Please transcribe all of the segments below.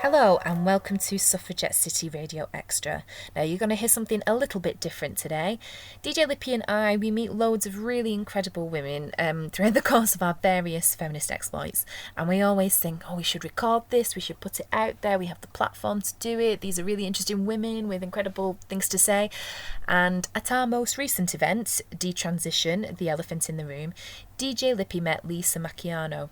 Hello and welcome to Suffragette City Radio Extra. Now you're going to hear something a little bit different today. DJ Lippy and I, we meet loads of really incredible women throughout the course of our various feminist exploits. And we always think, oh, we should record this, we should put it out there, we have the platform to do it. These are really interesting women with incredible things to say. And at our most recent event, Detransition, the elephant in the room, DJ Lippy met Lisa Marchiano.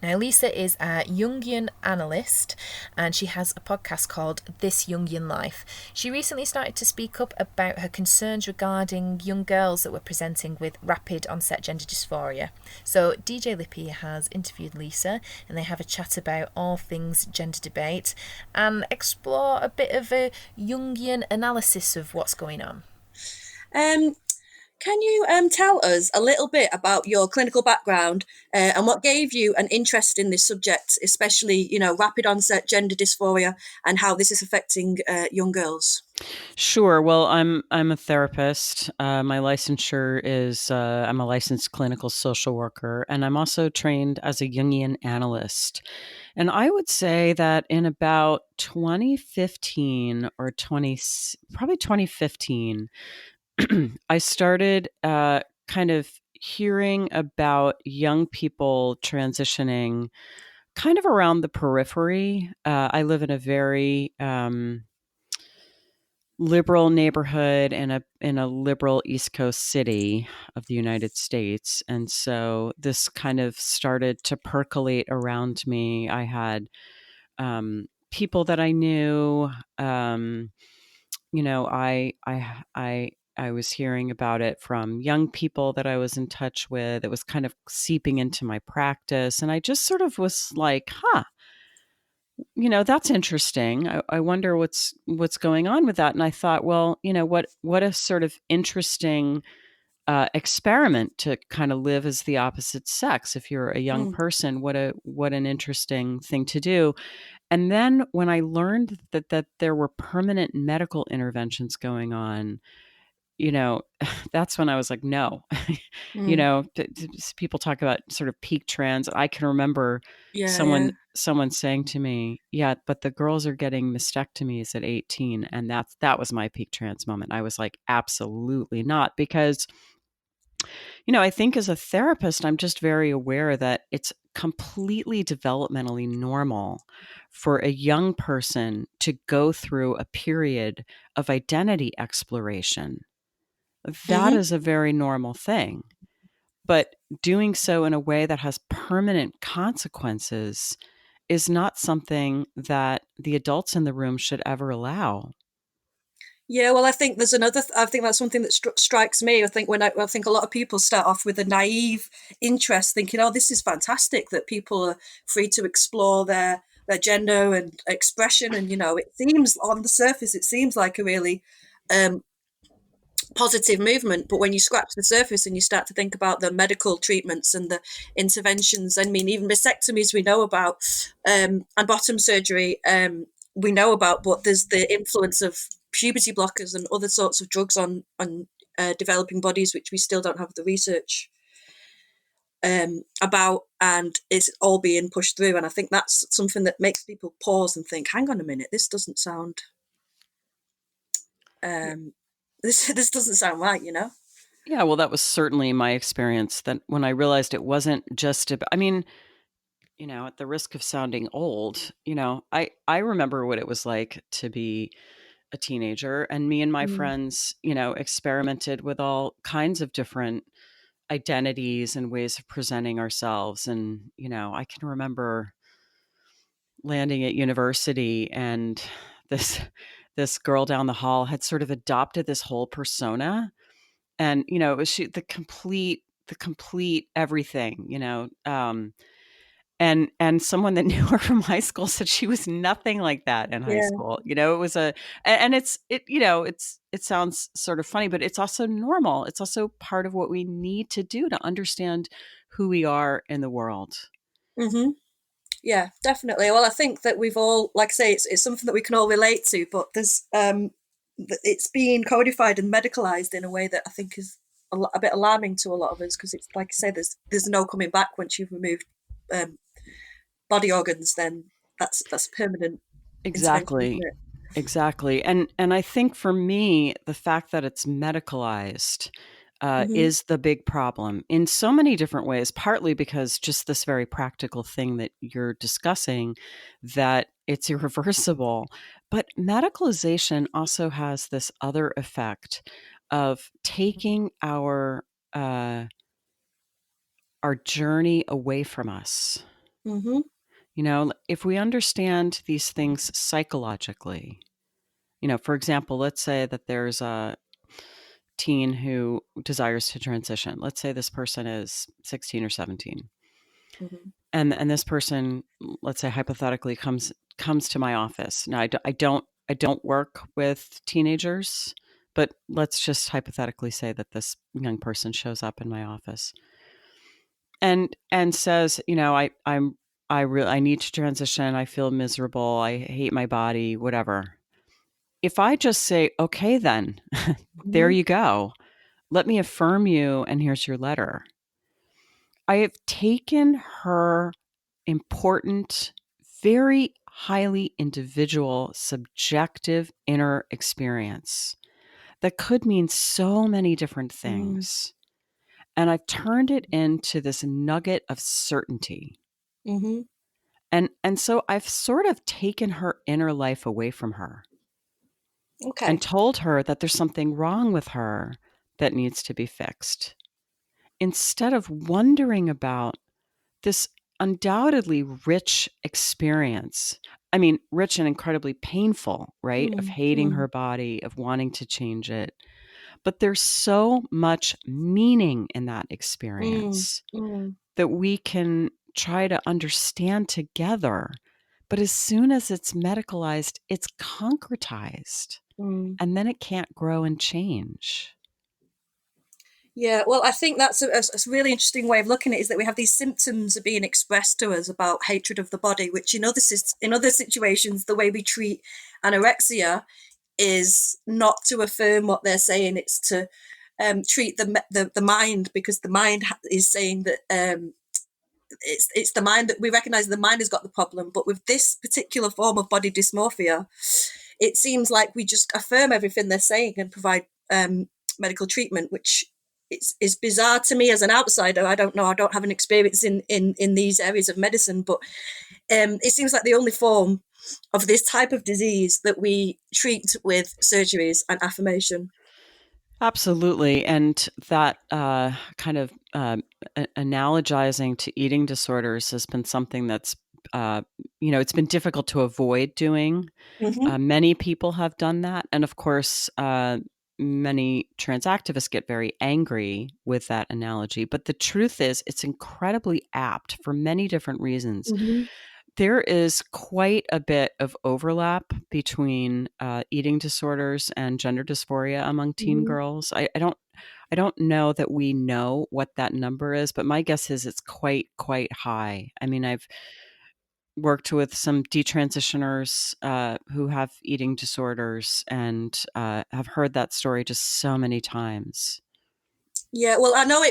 Now, Lisa is a Jungian analyst and she has a podcast called This Jungian Life. She recently started to speak up about her concerns regarding young girls that were presenting with rapid onset gender dysphoria. So, DJ Lippy has interviewed Lisa and they have a chat about all things gender debate and explore a bit of a Jungian analysis of what's going on. Can you tell us a little bit about your clinical background and what gave you an interest in this subject, especially, rapid onset gender dysphoria and how this is affecting young girls? Sure. Well, I'm a therapist. My licensure is I'm a licensed clinical social worker, and I'm also trained as a Jungian analyst. And I would say that in about 2015 or 20, probably 2015, I started kind of hearing about young people transitioning kind of around the periphery. I live in a very liberal neighborhood in a liberal East Coast city of the United States, and so this kind of started to percolate around me. I had people that I knew. You know, I was hearing about it from young people that I was in touch with. It was kind of seeping into my practice, and I just sort of was like, "Huh, that's interesting. I wonder what's going on with that." And I thought, well, what a sort of interesting experiment to kind of live as the opposite sex. If you're a young Mm. person, what an interesting thing to do. And then when I learned that there were permanent medical interventions going on, you know, that's when I was like, no, Mm. people talk about sort of peak trends. I can remember Yeah, yeah. someone saying to me, yeah, but the girls are getting mastectomies at 18. And that was my peak trans moment. I was like, absolutely not. Because, I think as a therapist, I'm just very aware that it's completely developmentally normal for a young person to go through a period of identity exploration. That Hmm. is a very normal thing. But doing so in a way that has permanent consequences is not something that the adults in the room should ever allow. Yeah, well, I think there's another. I think that's something that strikes me. I think a lot of people start off with a naive interest, thinking, "Oh, this is fantastic that people are free to explore their gender and expression." And it seems on the surface, it seems like a really um, positive movement. But when you scratch the surface and you start to think about the medical treatments and the interventions, I mean, even mastectomies we know about, and bottom surgery we know about, but there's the influence of puberty blockers and other sorts of drugs on developing bodies, which we still don't have the research about, and it's all being pushed through. And I think that's something that makes people pause and think, hang on a minute, this doesn't sound um, this doesn't sound right. Yeah, well, that was certainly my experience that when I realized it wasn't just about, I mean, at the risk of sounding old, I remember what it was like to be a teenager, and me and my Mm. friends, experimented with all kinds of different identities and ways of presenting ourselves. And, I can remember landing at university and this this girl down the hall had sort of adopted this whole persona, and it was the complete everything, and someone that knew her from high school said she was nothing like that in high Yeah. school. It was and it sounds sort of funny, but it's also normal. It's also part of what we need to do to understand who we are in the world. Hmm. Yeah, definitely. Well, I think that we've all, like I say, it's something that we can all relate to, but it's being codified and medicalized in a way that I think is a bit alarming to a lot of us, because it's like I say, there's no coming back once you've removed um, body organs. Then that's permanent. intervention, Exactly. isn't it? Exactly. And I think for me, the fact that it's medicalized Hmm. is the big problem in so many different ways, partly because just this very practical thing that you're discussing, that it's irreversible. But medicalization also has this other effect of taking uh, our journey away from us. Hmm. You know, if we understand these things psychologically, you know, for example, let's say that there's a teen who desires to transition. Let's say this person is 16 or 17. Hmm. And this person, let's say hypothetically comes to my office. Now I don't work with teenagers, but let's just hypothetically say that this young person shows up in my office and says, you know, I need to transition. I feel miserable. I hate my body, whatever. If I just say, okay, then there Hmm. you go. Let me affirm you, and here's your letter. I have taken her important, very highly individual, subjective inner experience that could mean so many different Hmm. things. And I've turned it into this nugget of certainty. Hmm. And so I've sort of taken her inner life away from her and Okay. told her that there's something wrong with her that needs to be fixed. Instead of wondering about this undoubtedly rich experience. I mean, rich and incredibly painful, right? Of Mm, hating mm, her body, of wanting to change it. But there's so much meaning in that mm, experience mm, that we can try to understand together. But as soon as it's medicalized, it's concretized, mm. and then it can't grow and change. Yeah, well, I think that's a really interesting way of looking at it, is that we have these symptoms are being expressed to us about hatred of the body, which in other situations, the way we treat anorexia is not to affirm what they're saying; it's to treat the mind, because the mind is saying that it's the mind that we recognize the mind has got the problem. But with this particular form of body dysmorphia, it seems like we just affirm everything they're saying and provide medical treatment, which is bizarre to me as an outsider. I don't know. I don't have an experience in these areas of medicine, but it seems like the only form of this type of disease that we treat with surgeries and affirmation. Absolutely. And that kind of analogizing to eating disorders has been something that's, uh, you know, it's been difficult to avoid doing. Hmm. Many people have done that. And of course, many trans activists get very angry with that analogy. But the truth is, it's incredibly apt for many different reasons. Hmm. There is quite a bit of overlap between eating disorders and gender dysphoria among teen Hmm. girls. I don't know that we know what that number is, but my guess is it's quite high. I mean, I've worked with some detransitioners who have eating disorders and have heard that story just so many times. Yeah, well, I know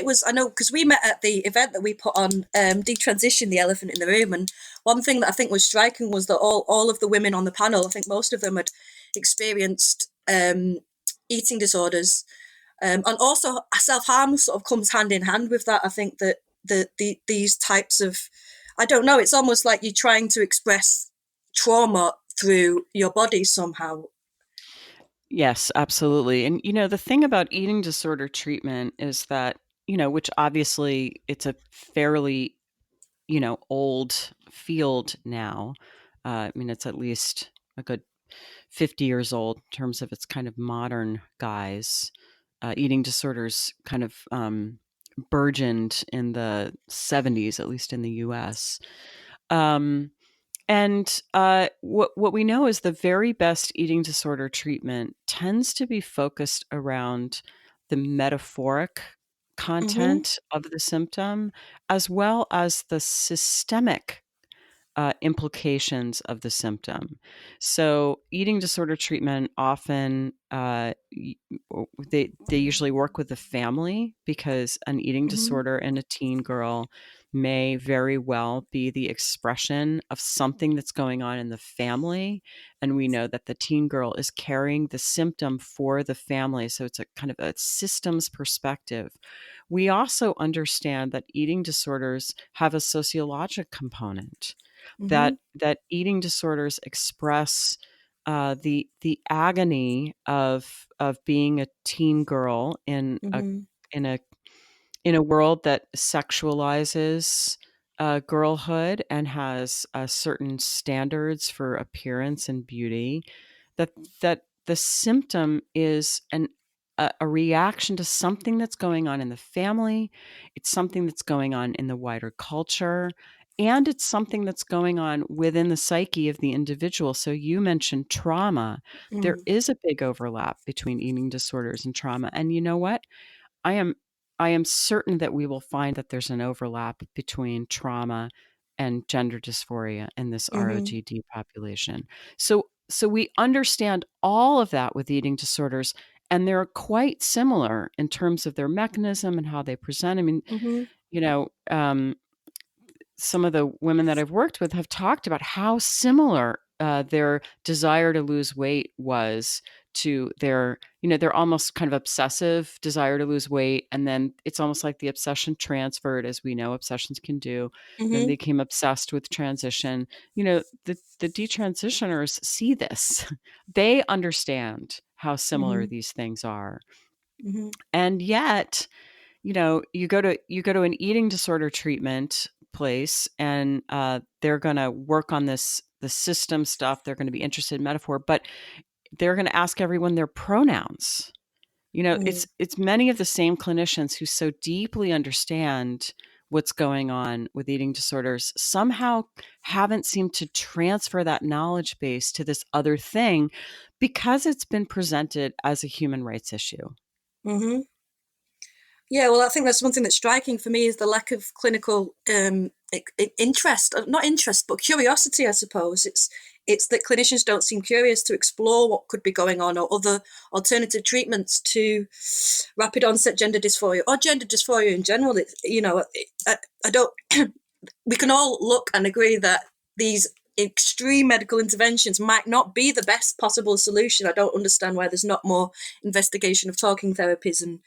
because we met at the event that we put on, Detransition, the Elephant in the Room. And one thing that I think was striking was that all of the women on the panel, I think most of them had experienced eating disorders. And also self-harm sort of comes hand in hand with that. I think that these types of, I don't know, it's almost like you're trying to express trauma through your body somehow. Yes, absolutely. And, you know, the thing about eating disorder treatment is that, you know, which obviously it's a fairly, you know, old field now. I mean, it's at least a good 50 years old in terms of its kind of modern guise. Eating disorders kind of burgeoned in the 70s, at least in the US. Um, and what we know is the very best eating disorder treatment tends to be focused around the metaphoric Hmm. content of the symptom, as well as the systemic implications of the symptom. So, eating disorder treatment often they usually work with the family because an eating Hmm. disorder in a teen girl may very well be the expression of something that's going on in the family. And we know that the teen girl is carrying the symptom for the family. So it's a kind of a systems perspective. We also understand that eating disorders have a sociologic component, Mm-hmm. that eating disorders express the agony of being a teen girl Mm-hmm. in a in a world that sexualizes girlhood and has certain standards for appearance and beauty, that the symptom is a reaction to something that's going on in the family. It's something that's going on in the wider culture, and it's something that's going on within the psyche of the individual. So you mentioned trauma. There Mm. is a big overlap between eating disorders and trauma. And you know what? I am I am certain that we will find that there's an overlap between trauma and gender dysphoria in this Mm-hmm. ROGD population. So we understand all of that with eating disorders, and they're quite similar in terms of their mechanism and how they present. I mean, Mm-hmm. you know, some of the women that I've worked with have talked about how similar their desire to lose weight was to their, their almost kind of obsessive desire to lose weight. And then it's almost like the obsession transferred, as we know obsessions can do. Then Mm-hmm. they became obsessed with transition. The detransitioners see this. They understand how similar Mm-hmm. these things are. Mm-hmm. And yet, you go to an eating disorder treatment place, and they're going to work on the system stuff. They're going to be interested in metaphor, but they're going to ask everyone their pronouns. Mm-hmm. It's many of the same clinicians who so deeply understand what's going on with eating disorders somehow haven't seemed to transfer that knowledge base to this other thing because it's been presented as a human rights issue. Mm-hmm. Yeah, well, I think that's one thing that's striking for me is the lack of clinical interest, not interest, but curiosity, I suppose. It's that clinicians don't seem curious to explore what could be going on or other alternative treatments to rapid onset gender dysphoria or gender dysphoria in general. I don't. We can all look and agree that these extreme medical interventions might not be the best possible solution. I don't understand why there's not more investigation of talking therapies and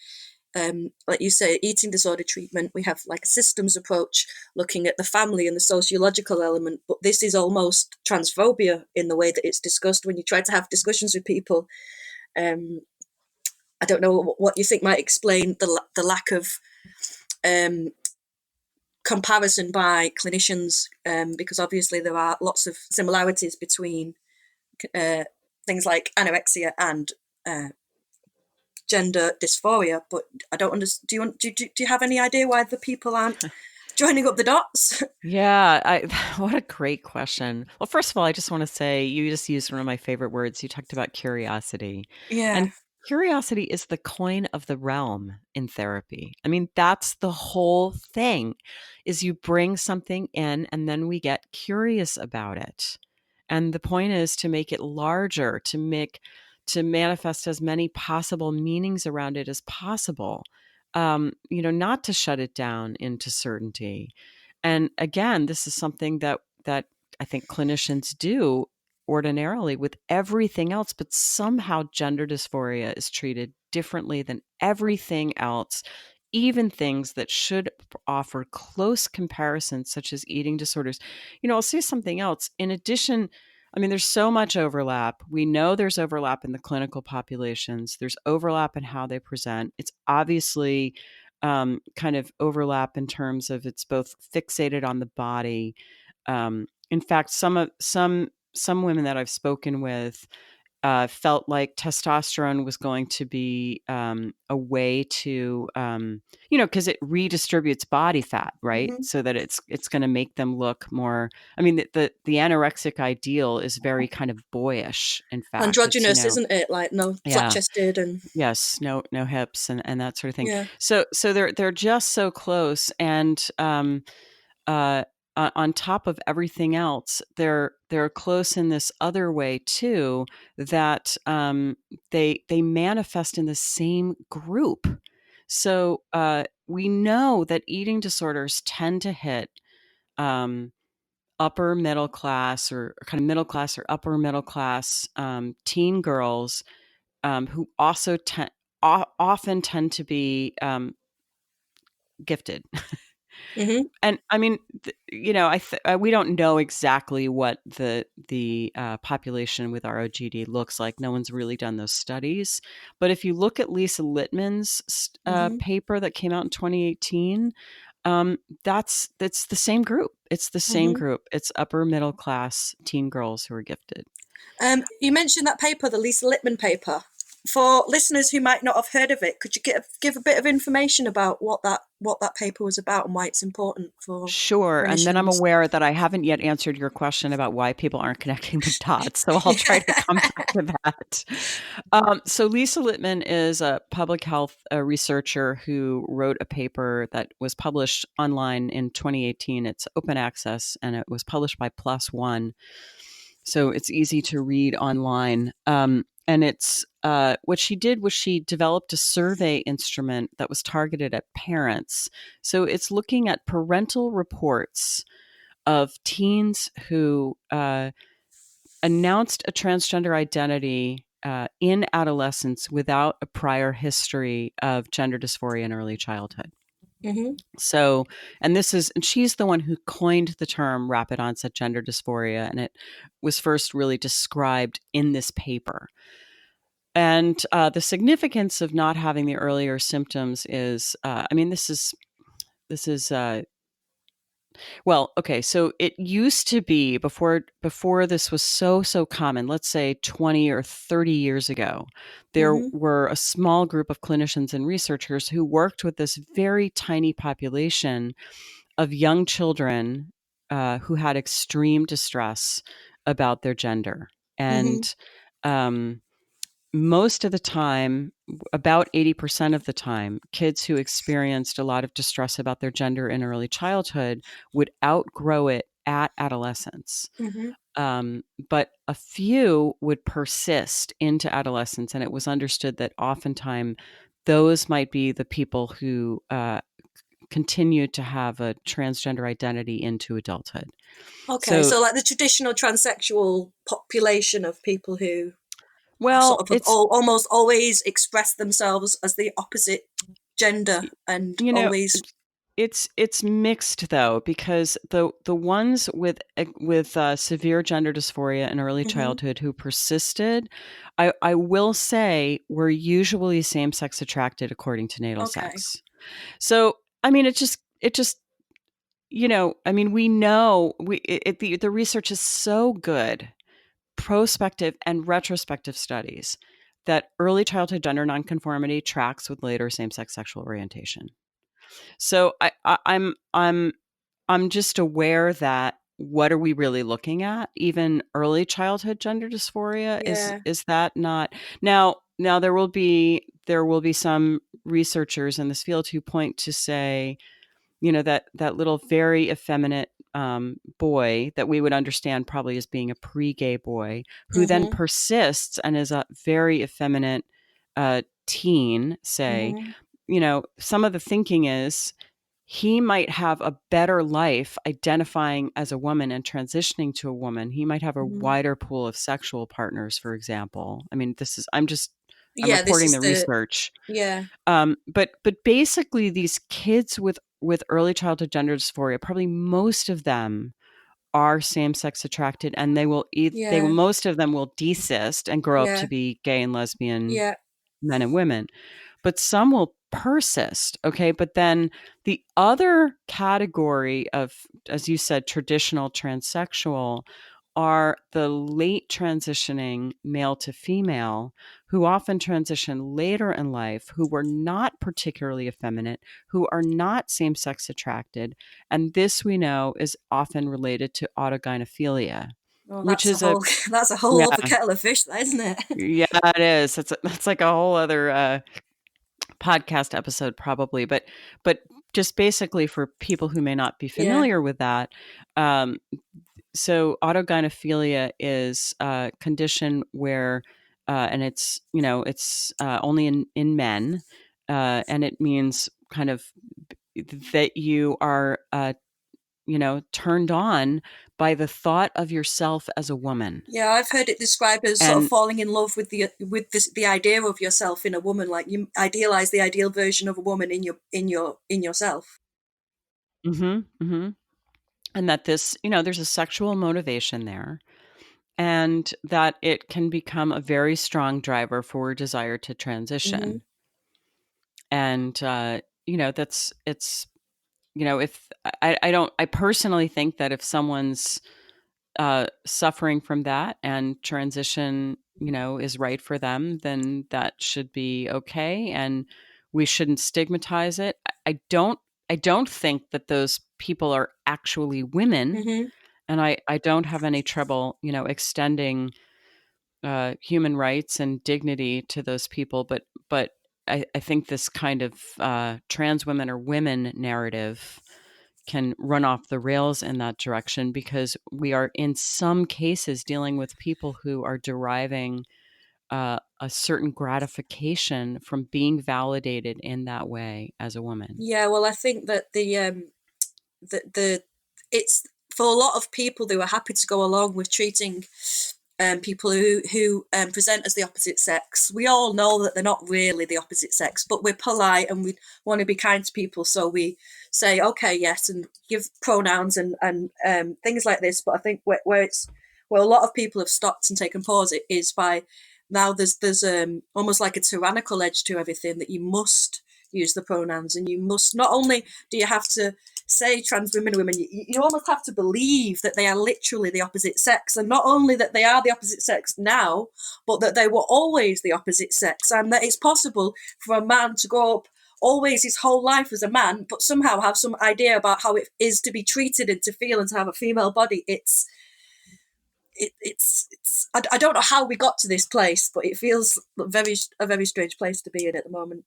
like you say, eating disorder treatment. We have like a systems approach looking at the family and the sociological element, but this is almost transphobia in the way that it's discussed when you try to have discussions with people. I don't know what you think might explain the lack of um, comparison by clinicians, because obviously there are lots of similarities between things like anorexia and gender dysphoria, but I don't understand. Do you have any idea why the people aren't joining up the dots? Yeah, what a great question. Well, first of all, I just want to say you just used one of my favorite words. You talked about curiosity. Yeah. And curiosity is the coin of the realm in therapy. I mean, that's the whole thing is you bring something in and then we get curious about it. And the point is to make it larger, to manifest as many possible meanings around it as possible. Not to shut it down into certainty. And again, this is something that I think clinicians do ordinarily with everything else, but somehow gender dysphoria is treated differently than everything else, even things that should offer close comparisons, such as eating disorders. I'll say something else. In addition, I mean, there's so much overlap. We know there's overlap in the clinical populations. There's overlap in how they present. It's obviously kind of overlap in terms of it's both fixated on the body. In fact, some women that I've spoken with felt like testosterone was going to be a way to, because it redistributes body fat, right? Mm-hmm. So that it's going to make them look more. I mean, the anorexic ideal is very kind of boyish. In fact, it's Androgynous, isn't it? Like no flat yeah. chested and Yes, no hips and that sort of thing. yeah. So they're just so close, and uh, on top of everything else, they're close in this other way too, that they manifest in the same group. So we know that eating disorders tend to hit um, upper middle class or kind of middle class or upper middle class teen girls who also often tend to be gifted. Mm-hmm. And I mean, we don't know exactly what the population with ROGD looks like. No one's really done those studies. But if you look at Lisa Littman's Mm-hmm. paper that came out in 2018, that's the same group. It's the same Mm-hmm. group. It's upper middle class teen girls who are gifted. You mentioned that paper, the Lisa Lippman paper. For listeners who might not have heard of it, could you give a bit of information about what that paper was about and why it's important for Sure. And then I'm clinicians? aware that I haven't yet answered your question about why people aren't connecting the dots. So I'll try to come back to that. So Lisa Littman is a public health researcher who wrote a paper that was published online in 2018. It's open access and it was published by PLOS ONE. So it's easy to read online. And it's what she did was she developed a survey instrument that was targeted at parents. So it's looking at parental reports of teens who announced a transgender identity in adolescence without a prior history of gender dysphoria in early childhood. Mm-hmm. So, and she's the one who coined the term rapid onset gender dysphoria, and it was first really described in this paper. And the significance of not having the earlier symptoms is, this is well, okay. So it used to be before this was so common. Let's say 20 or 30 years ago, there Mm-hmm. were a small group of clinicians and researchers who worked with this very tiny population of young children who had extreme distress about their gender. Mm-hmm. And most of the time, about 80% of the time, kids who experienced a lot of distress about their gender in early childhood would outgrow it at adolescence. Mm-hmm. But a few would persist into adolescence, and it was understood that oftentimes those might be the people who continued to have a transgender identity into adulthood. Okay, So, so like the traditional transsexual population of people who well, sort of almost always express themselves as the opposite gender and you know, always. it's mixed though, because the ones with severe gender dysphoria in early Mm-hmm. childhood who persisted, I will say, were usually same sex attracted according to natal Okay. sex. So I mean, it just I mean, we know the research is so good, prospective and retrospective studies, that early childhood gender nonconformity tracks with later same sex sexual orientation. So I'm just aware that what are we really looking at? Even early childhood gender dysphoria, Yeah. is that not now there will be some researchers in this field who point to say, that little very effeminate boy that we would understand probably as being a pre-gay boy, who then Mm-hmm. persists and is a very effeminate teen, say, Mm-hmm. some of the thinking is he might have a better life identifying as a woman and transitioning to a woman. He might have a Mm-hmm. wider pool of sexual partners, for example. I mean, I'm Yeah, this reporting is the research. yeah. But basically, these kids with early childhood gender dysphoria, probably most of them are same sex attracted, and Yeah. most of them will desist and grow up to Yeah. be gay and lesbian Yeah. men and women, but some will persist. Okay. But then the other category of, as you said, traditional transsexual are the late transitioning male to female, who often transition later in life, who were not particularly effeminate, who are not same sex attracted. And this we know is often related to autogynephilia, Well, which that's a is a, whole that's a whole other yeah, kettle of fish, that isn't it? yeah, it is. That's like a whole other podcast episode probably, but just basically for people who may not be Yeah. familiar with that, um, so autogynephilia is a condition where and it's only in men, and it means kind of that you are, turned on by the thought of yourself as a woman. Yeah, I've heard it described as sort of And falling in love with the idea of yourself in a woman, like you idealize the ideal version of a woman in yourself. mhm, mhm. And that this, there's a sexual motivation there, and that it can become a very strong driver for desire to Hmm. transition. And that's it's if I personally think that if someone's suffering from that and transition, is right for them, then that should be okay, and we shouldn't stigmatize it. I don't think that those people are actually women, Hmm. and I don't have any trouble, extending human rights and dignity to those people, but I think this kind of trans women or women narrative can run off the rails in that direction, because we are in some cases dealing with people who are deriving a certain gratification from being validated in that way as a woman. Yeah, well, I think that the it's for a lot of people who are happy to go along with treating people who present as the opposite sex. We all know that they're not really the opposite sex, but we're polite and we want to be kind to people, so we say okay, yes, and give pronouns and things like this. But I think where a lot of people have stopped and taken pause, it is by now there's almost like a tyrannical edge to everything, that you must use the pronouns, and you must not only do you have to say trans women and women, you almost have to believe that they are literally the opposite sex, and not only that they are the opposite sex now, but that they were always the opposite sex, and that it's possible for a man to grow up always his whole life as a man, but somehow have some idea about how it is to be treated and to feel and to have a female body. I don't know how we got to this place, but it feels a very strange place to be in at the moment.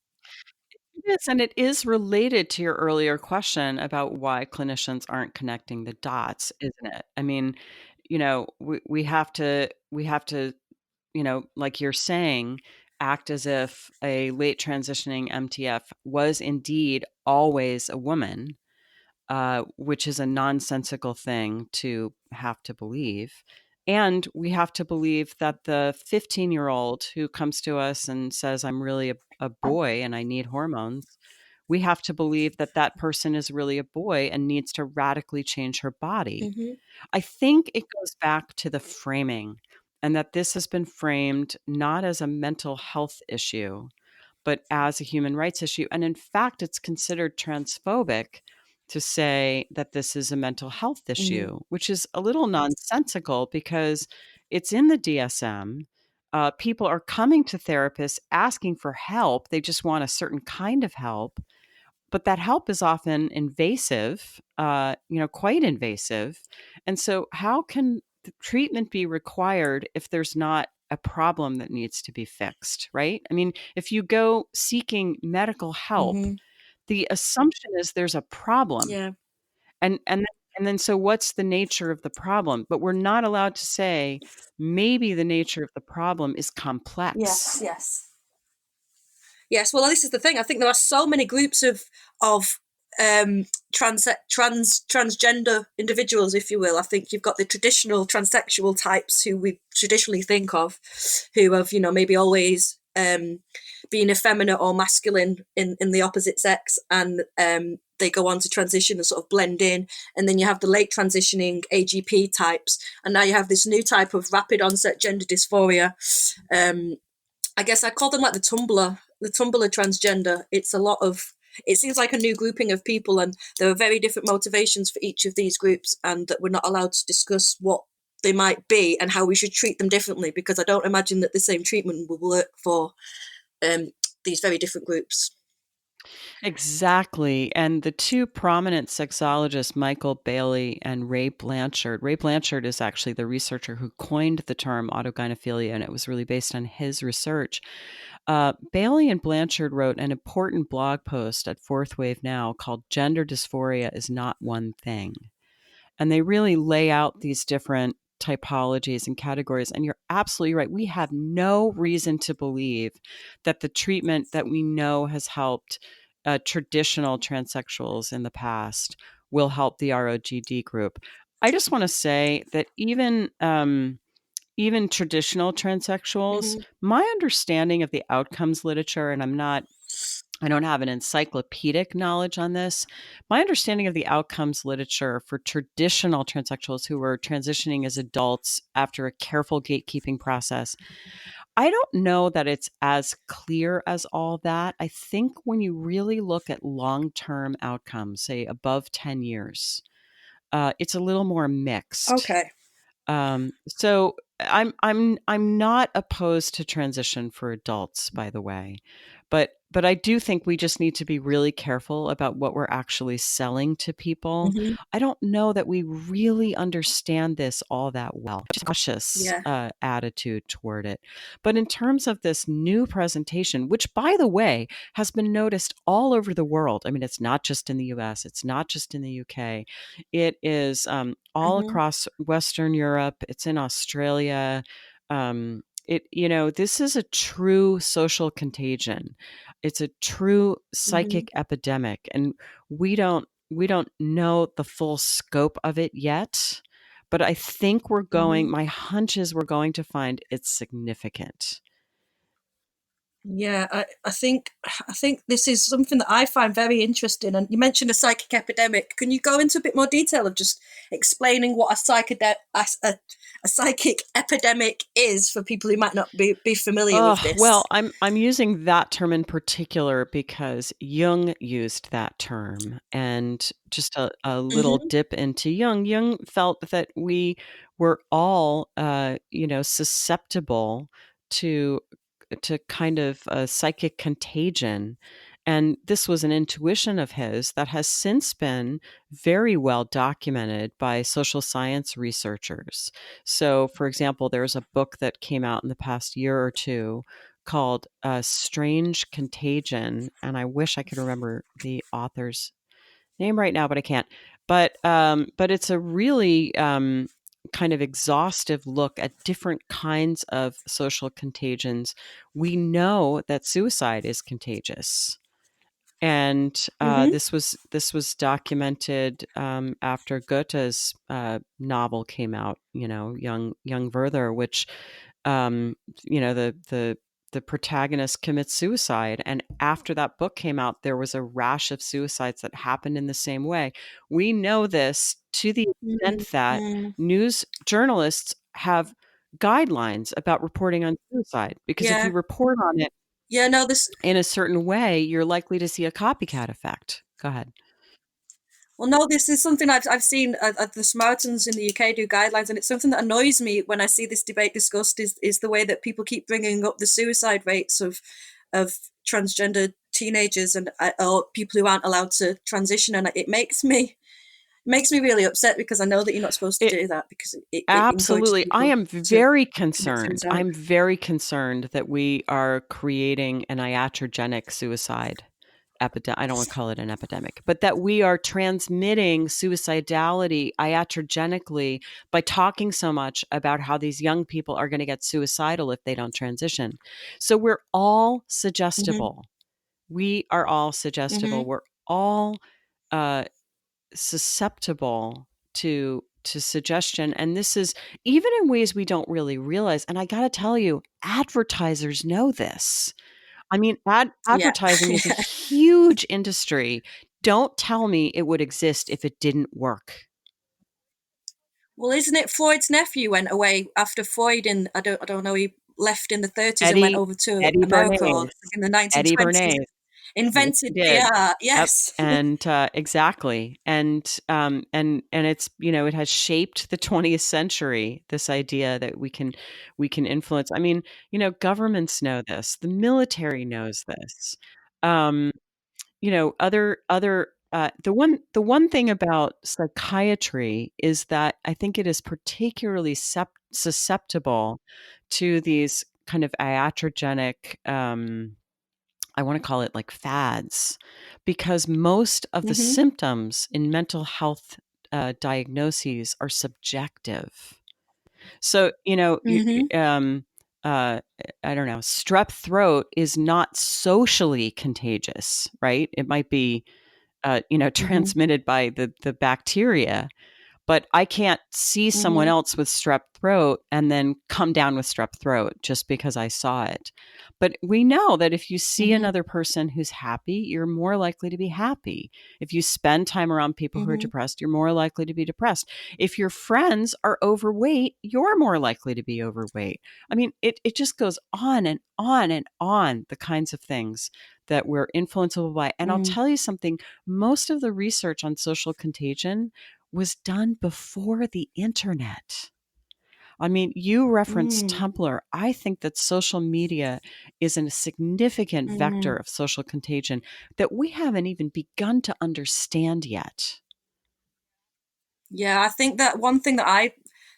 It is, and it is related to your earlier question about why clinicians aren't connecting the dots, isn't it? I mean, we have to, like you're saying, act as if a late transitioning MTF was indeed always a woman, which is a nonsensical thing to have to believe. And we have to believe that the 15-year-old who comes to us and says, I'm really a boy and I need hormones, we have to believe that that person is really a boy and needs to radically change her body. Hmm. I think it goes back to the framing, and that this has been framed not as a mental health issue, but as a human rights issue. And in fact, it's considered transphobic to say that this is a mental health Hmm. issue, which is a little nonsensical because it's in the DSM. People are coming to therapists asking for help. They just want a certain kind of help, but that help is often invasive, quite invasive. And so, how can the treatment be required if there's not a problem that needs to be fixed, right? I mean, if you go seeking medical help, Hmm. the assumption is there's a problem. Yeah. And then so what's the nature of the problem? But we're not allowed to say maybe the nature of the problem is Yes. complex. Yes. Yes, well, this is the thing. I think there are so many groups of transgender individuals, if you will. I think you've got the traditional transsexual types who we traditionally think of, who have maybe always been effeminate or masculine in the opposite sex, and they go on to transition and sort of blend in. And then you have the late transitioning AGP types, and now you have this new type of rapid onset gender dysphoria. I guess I call them like the Tumblr transgender. It's a lot of, it seems like a new grouping of people, and there are very different motivations for each of these groups, and that we're not allowed to discuss what they might be and how we should treat them differently, because I don't imagine that the same treatment will work for um, these very different groups. Exactly. And the two prominent sexologists, Michael Bailey and Ray Blanchard is actually the researcher who coined the term autogynephilia, and it was really based on his research. Bailey and Blanchard wrote an important blog post at Fourth Wave Now called Gender Dysphoria is Not One Thing. And they really lay out these different typologies and categories. And you're absolutely right. We have no reason to believe that the treatment that we know has helped traditional transsexuals in the past will help the ROGD group. I just want to say that even traditional transsexuals, my understanding of the outcomes literature, and I don't have an encyclopedic knowledge on this. My understanding of the outcomes literature for traditional transsexuals who were transitioning as adults after a careful gatekeeping process, I don't know that it's as clear as all that. I think when you really look at long-term outcomes, say above 10 years, it's a little more mixed. Okay. So I'm not opposed to transition for adults, by the way, but I do think we just need to be really careful about what we're actually selling to people. Mhm. I don't know that we really understand this all that well. Just a cautious Yeah. attitude toward it. But in terms of this new presentation, which by the way has been noticed all over the world. I mean, it's not just in the U.S. It's not just in the UK. It is all Mhm. across Western Europe. It's in Australia. This is a true social contagion. It's a true Mhm. psychic epidemic, and we don't know the full scope of it yet. But I think Mhm. my hunch is we're going to find it's significant. Yeah, I think this is something that I find very interesting. And you mentioned a psychic epidemic. Can you go into a bit more detail of just explaining what a psychic epidemic is for people who might not be familiar with Well, this? I'm using that term in particular because Jung used that term, and just a little Mhm. dip into Jung. Jung felt that we were all, susceptible to kind of a psychic contagion. And this was an intuition of his that has since been very well documented by social science researchers. So, for example, there's a book that came out in the past year or two called Strange Contagion. And I wish I could remember the author's name right now, but I can't. But it's a really kind of exhaustive look at different kinds of social contagions. We know that suicide is contagious, and Mhm. this was documented after Goethe's novel came out. Young Werther, which um, the protagonist commits suicide, and after that book came out, there was a rash of suicides that happened in the same way. We know this to the extent Mhm. that Mm. news journalists have guidelines about reporting on suicide, because if you Yeah. report on it Yeah. No. This. in a certain way, you're likely to see a copycat effect. Go ahead. Well, no. This is something I've seen at the Samaritans in the UK do guidelines, and it's something that annoys me when I see this debate discussed. Is the way that people keep bringing up the suicide rates of transgender teenagers and or people who aren't allowed to transition, and it makes me really upset because I know that you're not supposed to It do that because it encourages absolutely. I people am to very commit concerned. suicide. I'm very concerned that we are creating an iatrogenic suicide epidemic. I don't want to call it an epidemic, but that we are transmitting suicidality iatrogenically by talking so much about how these young people are going to get suicidal if they don't transition. So we're all Hmm. suggestible. We are all suggestible. Hmm. We're all uh, susceptible to suggestion, and this is even in ways we don't really realize. And I got to tell you, advertisers know this. I mean, Yeah. advertising is a huge industry. Don't tell me it would exist if it didn't work. Well, isn't it Freud's nephew went away after Freud in I don't know, he left in the 30s and went Eddie over to Eddie America or Bernays. like in the Eddie 1920s, Bernays. Yes, he invented did. PR. Yep, Yes. and, exactly, and it's, it has shaped the 20th century, this idea that we can influence. I mean, governments know this, the military knows this. Um, the one thing about psychiatry is that I think it is particularly susceptible to these kind of iatrogenic, I want to call it like fads, because most of the Hmm. symptoms in mental health diagnoses are subjective. So, Mm-hmm. uh, I don't know, strep throat is not socially contagious, right? It might be, Mm-hmm. transmitted by the bacteria, but I can't see someone Mm-hmm. else with strep throat and then come down with strep throat just because I saw it. But we know that if you see Mm-hmm. another person who's happy, you're more likely to be happy. If you spend time around people who are Mm-hmm. depressed, you're more likely to be depressed. If your friends are overweight, you're more likely to be overweight. I mean, it just goes on and on and on, the kinds of things that we're influenceable by. And I'll Mm-hmm. tell you something, most of the research on social contagion was done before the internet. I mean, you referenced Tumblr. I think that social media is a significant Mm-hmm. vector of social contagion that we haven't even begun to understand yet. Yeah, I think that one thing that I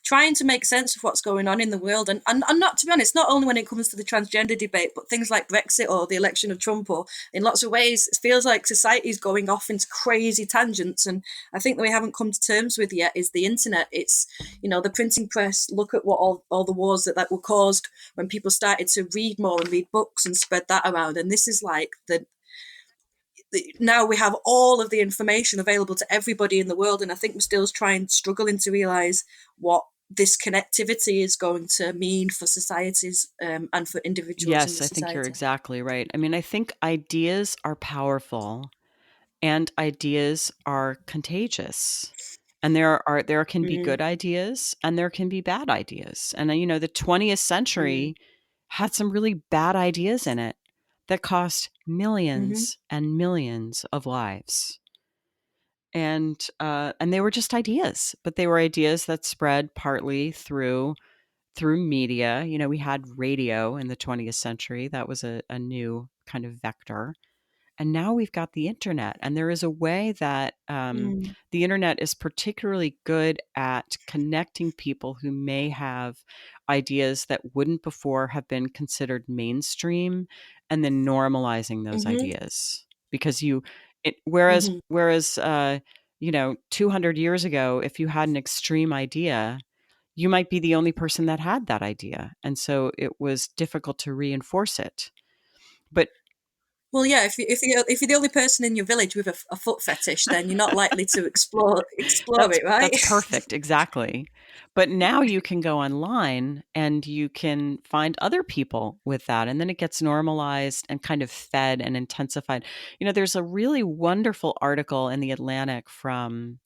trying to make sense of what's going on in the world, and not to be honest, not only when it comes to the transgender debate, but things like Brexit or the election of Trump, or in lots of ways, it feels like society is going off into crazy tangents. And I think that we haven't come to terms with yet is the internet. It's, the printing press. Look at what all the wars that were caused when people started to read more and read books and spread that around. And this is like now we have all of the information available to everybody in the world, and I think we're still struggling to realize what this connectivity is going to mean for societies, and for individuals in Yes, the I think you're society. exactly right. I mean, I think ideas are powerful and ideas are contagious. And there can be Mm, good ideas and there can be bad ideas. And the 20th mm, century had some really bad ideas in it that cost mm-hmm, millions and millions of lives. And they were just ideas, but they were ideas that spread partly through media. We had radio in the 20th century. That was a new kind of vector. And now we've got the internet, and there is a way that mm, the internet is particularly good at connecting people who may have ideas that wouldn't before have been considered mainstream, and then normalizing those mm-hmm, ideas. Because whereas mm-hmm. 200 years ago, if you had an extreme idea, you might be the only person that had that idea, and so it was difficult to reinforce it. But Well, yeah, if you're the only person in your village with a foot fetish, then you're not likely to explore That's it, right? that's perfect, exactly. But now you can go online and you can find other people with that, and then it gets normalized and kind of fed and intensified. There's a really wonderful article in The Atlantic from,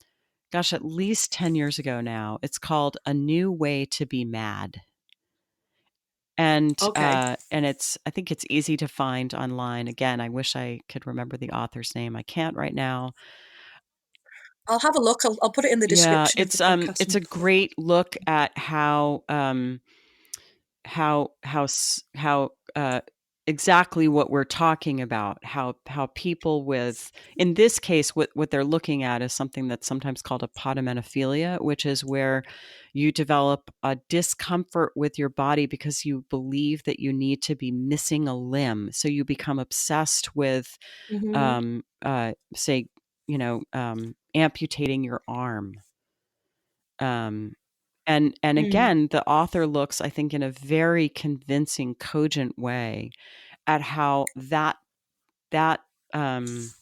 gosh, at least 10 years ago now. It's called "A New Way to Be Mad." And Okay, uh, and I think it's easy to find online. Again, I wish I could remember the author's name. I can't right now. I'll have a look. I'll put it in the Yeah, description of the it's podcast. a great look at how exactly what we're talking about, how people with, in this case, what they're looking at is something that's sometimes called a podomenophilia, which is where you develop a discomfort with your body because you believe that you need to be missing a limb, so you become obsessed with Mm-hmm, say amputating your arm. um, and mm, again, the author looks, I think, in a very convincing, cogent way at how that um,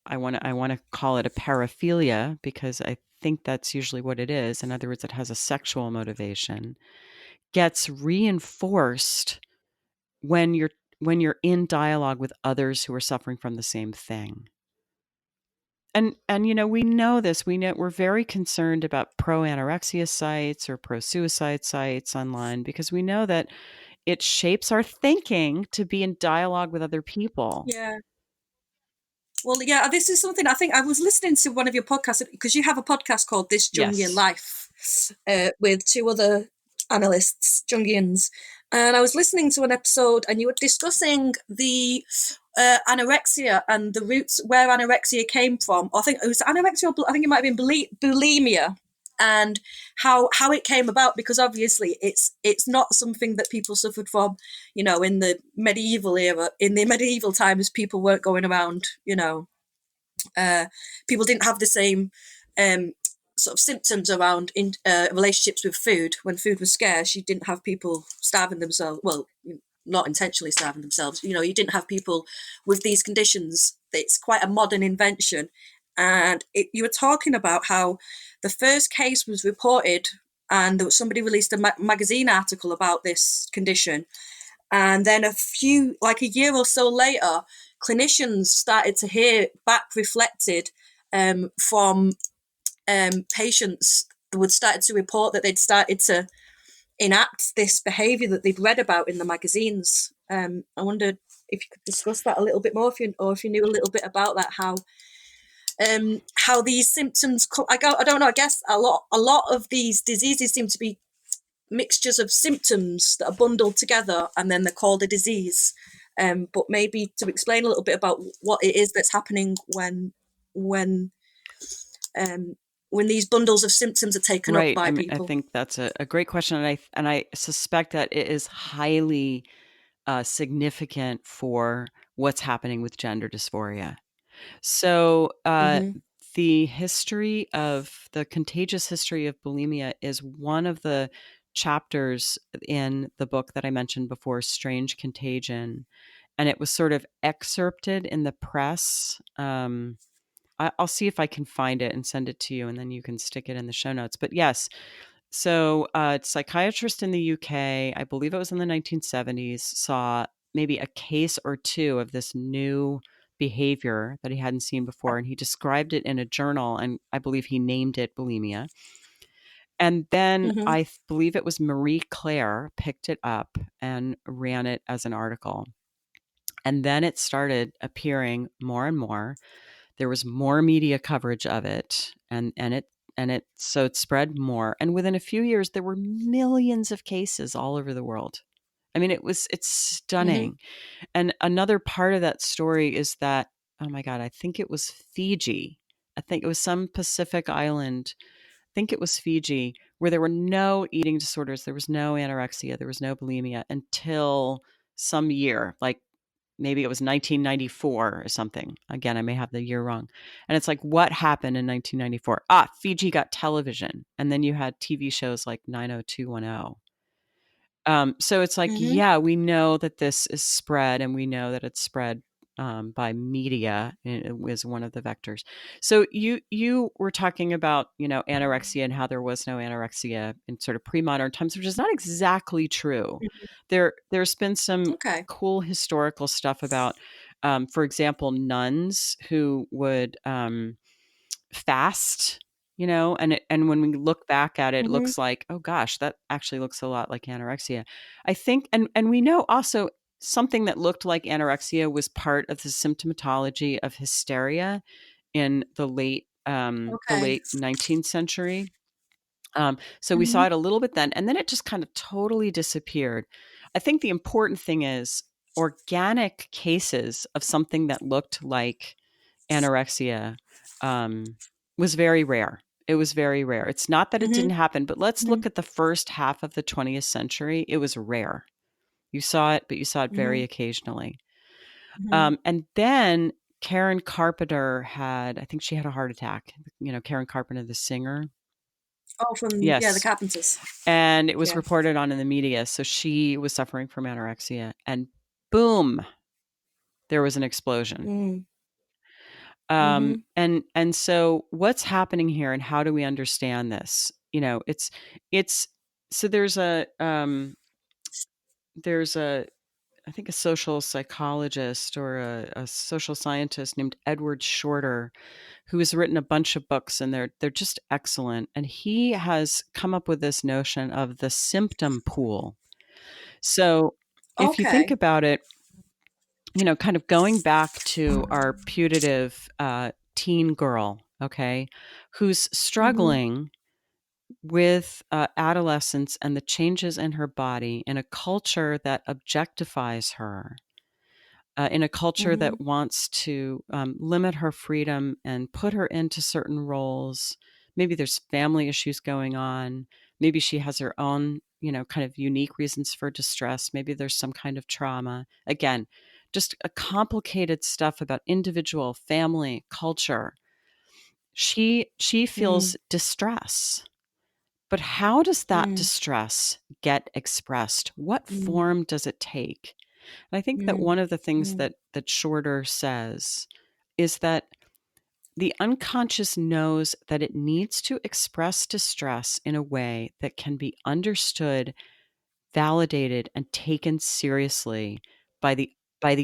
I want to call it a paraphilia, because I think that's usually what it is. In other words, it has a sexual motivation, gets reinforced when you're in dialogue with others who are suffering from the same thing. And we know this. We're very concerned about pro anorexia sites or pro suicide sites online, because we know that it shapes our thinking to be in dialogue with other people. yeah. Well, yeah, this is something I think I was listening to one of your podcasts because you have a podcast called This Jungian Yes. Life, with two other analysts, Jungians. And I was listening to an episode and you were discussing the anorexia and the roots where anorexia came from. I think it was anorexia, or I think it might have been bulimia, and how it came about, because obviously it's not something that people suffered from, in the medieval era. In the medieval times, people weren't going around, uh, people didn't have the same um, sort of symptoms around relationships with food. When food was scarce, you didn't have people starving themselves. Well, not intentionally starving themselves. You didn't have people with these conditions. It's quite a modern invention. And you were talking about how the first case was reported, and somebody released a magazine article about this condition. And then like a year or so later, clinicians started to hear back reflected from patients that would started to report that they'd started to enact this behaviour that they'd read about in the magazines. I wondered if you could discuss that a little bit more, if you knew a little bit about that, how these symptoms. I don't know. I guess a lot of these diseases seem to be mixtures of symptoms that are bundled together, and then they're called a disease. But maybe to explain a little bit about what it is that's happening when these bundles of symptoms are taken up by people. I think that's a great question, and I suspect that it is highly significant for what's happening with gender dysphoria. So the contagious history of bulimia is one of the chapters in the book that I mentioned before, Strange Contagion, and it was sort of excerpted in the press. I'll see if I can find it and send it to you, and then you can stick it in the show notes. But yes, so a psychiatrist in the UK, I believe it was in the 1970s, saw maybe a case or two of this new behavior that he hadn't seen before, and he described it in a journal, and I believe he named it bulimia. And then I believe it was Marie Claire picked it up and ran it as an article. And then it started appearing more and more. There was more media coverage of it, and it spread more. And within a few years, there were millions of cases all over the world. I mean, it's stunning. And another part of that story is that, oh my God, I think it was Fiji. I think it was some Pacific island. I think it was Fiji, where there were no eating disorders. There was no anorexia. There was no bulimia until some year, like maybe it was 1994 or something. Again, I may have the year wrong. And it's like, what happened in 1994? Fiji got television. And then you had TV shows like 90210. So it's like, yeah, we know that this is spread, and we know that it's spread by media. It was one of the vectors. So you were talking about, anorexia and how there was no anorexia in sort of pre-modern times, which is not exactly true. There's been some cool historical stuff about, for example, nuns who would fast. And when we look back at it, it looks like, oh gosh, that actually looks a lot like anorexia. I think, and we know also something that looked like anorexia was part of the symptomatology of hysteria in the late 19th century. So we saw it a little bit then, and then it just kind of totally disappeared. I think the important thing is organic cases of something that looked like anorexia was very rare. It was very rare. It's not that it didn't happen, but let's look at the first half of the 20th century. It was rare. You saw it, but you saw it very occasionally. And then Karen Carpenter I think she had a heart attack. Karen Carpenter, the singer. Oh, the Carpenters. And it was reported on in the media. So she was suffering from anorexia, and boom, there was an explosion. And so what's happening here, and how do we understand this? It's so there's a I think a social psychologist or a social scientist named Edward Shorter, who has written a bunch of books, and they're just excellent. And he has come up with this notion of the symptom pool. So if you think about it, kind of going back to our putative teen girl, who's struggling with adolescence and the changes in her body in a culture that objectifies her, in a culture that wants to limit her freedom and put her into certain roles. Maybe there's family issues going on. Maybe she has her own, kind of unique reasons for distress. Maybe there's some kind of trauma. Again, just a complicated stuff about individual, family, culture. She feels distress. But how does that Mm, distress get expressed? What mm, form does it take? And I think that mm, one of the things mm, that Shorter says is that the unconscious knows that it needs to express distress in a way that can be understood, validated, and taken seriously by the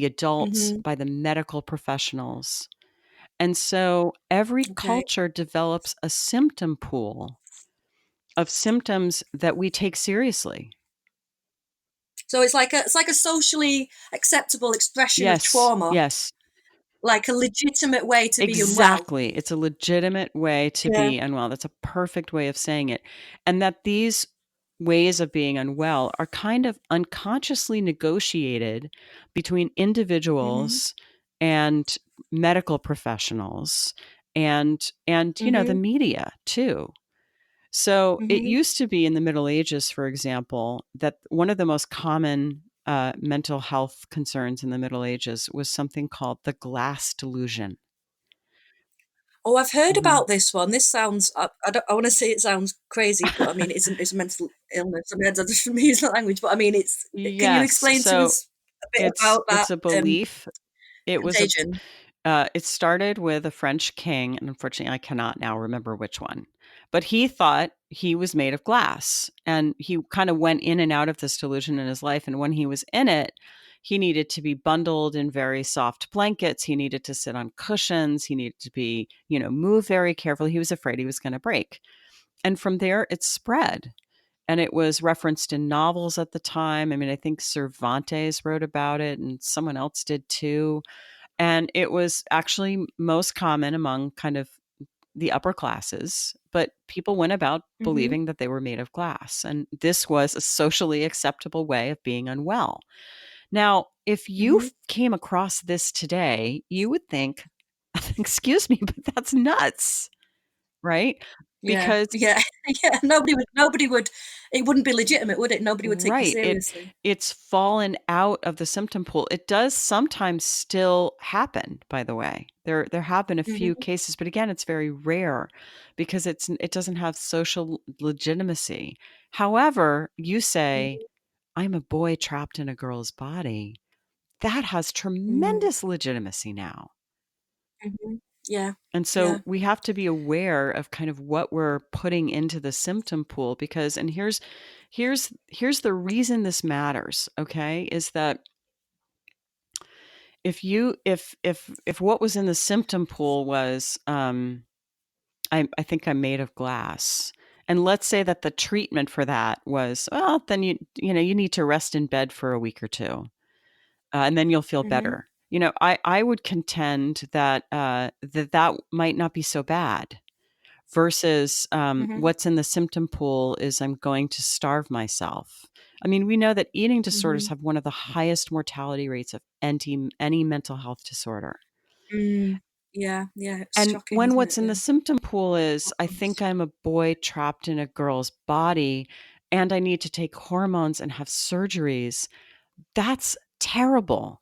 adults, mhm. by the medical professionals. And so every Okay. culture develops a symptom pool of symptoms that we take seriously. So it's like a socially acceptable expression of Yes, trauma, yes, like a legitimate way to be unwell. exactly. It's a legitimate way to Yeah. be unwell. That's a perfect way of saying it. And that these ways of being unwell are kind of unconsciously negotiated between Mhm. individuals and medical professionals and the Mhm. media too. So it Mhm. used to be in the Middle Ages, for example, that one of the most common mental health concerns in the Middle Ages was something called the glass delusion. Oh, I've heard Mhm. about this one. This sounds, I want to say it sounds crazy, but I mean, it's a mental illness. I mean, I shouldn't use that language, but I mean, can you Yes. explain to So us a bit about that it's a belief. It was a contagion? It started with a French king, and unfortunately, I cannot now remember which one. But he thought he was made of glass, and he kind of went in and out of this delusion in his life. And when he was in it, he needed to be bundled in very soft blankets. He needed to sit on cushions. He needed to be, move very carefully. He was afraid he was going to break. And from there, it spread. And it was referenced in novels at the time. I mean, I think Cervantes wrote about it, and someone else did too. And it was actually most common among kind of the upper classes, but people went about Mhm. believing that they were made of glass. And this was a socially acceptable way of being unwell. Now, if you Mhm. came across this today, you would think, excuse me, but that's nuts, right? Yeah. Because Yeah. Yeah. Nobody would. It wouldn't be legitimate, would it? Nobody would take you right. seriously. It's fallen out of the symptom pool. It does sometimes still happen, by the way. There have been a few Mhm. cases, but again, it's very rare because it doesn't have social legitimacy. However, you say, Mhm. I'm a boy trapped in a girl's body. That has Mm. tremendous legitimacy now. Mhm. Yeah. And Yeah. so we have to be aware of kind of what we're putting into the symptom pool because and here's the reason this matters, okay? Is that if what was in the symptom pool was I think I'm made of glass. And let's say that the treatment for that was, well, then you need to rest in bed for a week or two, and then you'll feel Mhm. better. I would contend that that might not be so bad versus Mhm. what's in the symptom pool is I'm going to starve myself. I mean, we know that eating disorders Mhm. have one of the highest mortality rates of any mental health disorder. Mm. Yeah. Yeah. It's And shocking, when isn't what's it? in the The symptom pool is, I think outcomes. I'm a boy trapped in a girl's body and I need to take hormones and have surgeries, that's terrible.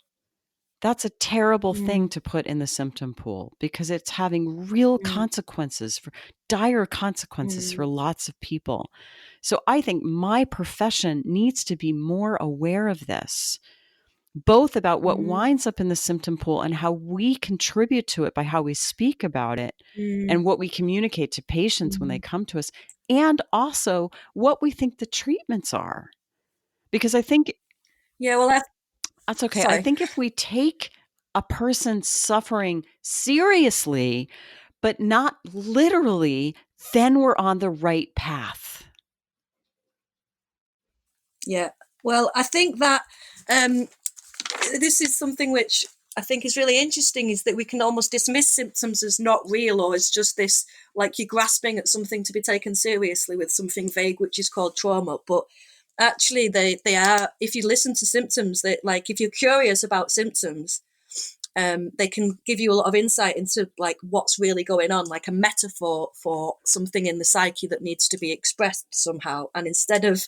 That's a terrible thing Mm. to put in the symptom pool because it's having real Mm. consequences for dire consequences for Mm. lots of people. So I think my profession needs to be more aware of this, both about what Mhm. winds up in the symptom pool and how we contribute to it by how we speak about it Mm. and what we communicate to patients when they Mhm. come to us, and also what we think the treatments are. Because I think Yeah. Well, that's okay. I sorry. think if we take a person suffering seriously, but not literally, then we're on the right path. Yeah. Well, I think that um, this is something which I think is really interesting is that we can almost dismiss symptoms as not real or as just this, like you're grasping at something to be taken seriously with something vague, which is called trauma. But actually, they are, if you listen to symptoms, that like if you're curious about symptoms, they can give you a lot of insight into like what's really going on, like a metaphor for something in the psyche that needs to be expressed somehow. And instead of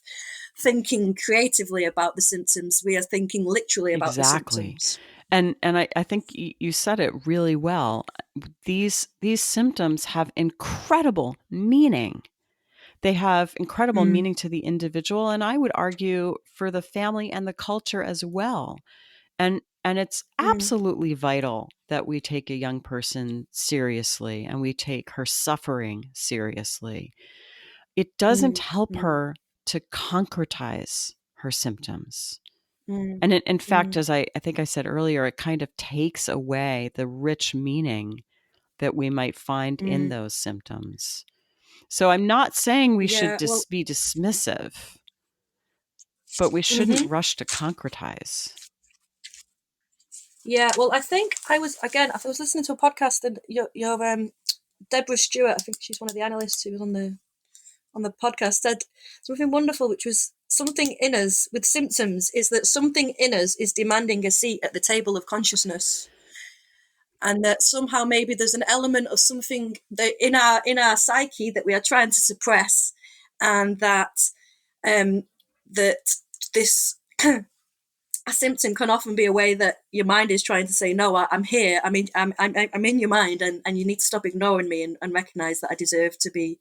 thinking creatively about the symptoms, we are thinking literally about the Exactly. symptoms. And I think you said it really well. These symptoms have incredible meaning. They have incredible Mm, meaning to the individual, and I would argue for the family and the culture as well. And it's mm, absolutely vital that we take a young person seriously and we take her suffering seriously. It doesn't mm, help mm, her to concretize her symptoms. mm, And in fact, mm, as I think I said earlier, it kind of takes away the rich meaning that we might find in mm. those symptoms. So I'm not saying we should Yeah, well, be dismissive, but we shouldn't hmm rush to concretize. yeah, well, I think I was listening to a podcast, and your Deborah Stewart, I think she's one of the analysts who was on the podcast, said something wonderful, which was something in us with symptoms is that something in us is demanding a seat at the table of consciousness, and that somehow maybe there's an element of something that in our psyche that we are trying to suppress, and um that this a symptom can often be a way that your mind is trying to say, no, I'm here. I mean, I'm in your mind, and you need to stop ignoring me, and recognize that I deserve to be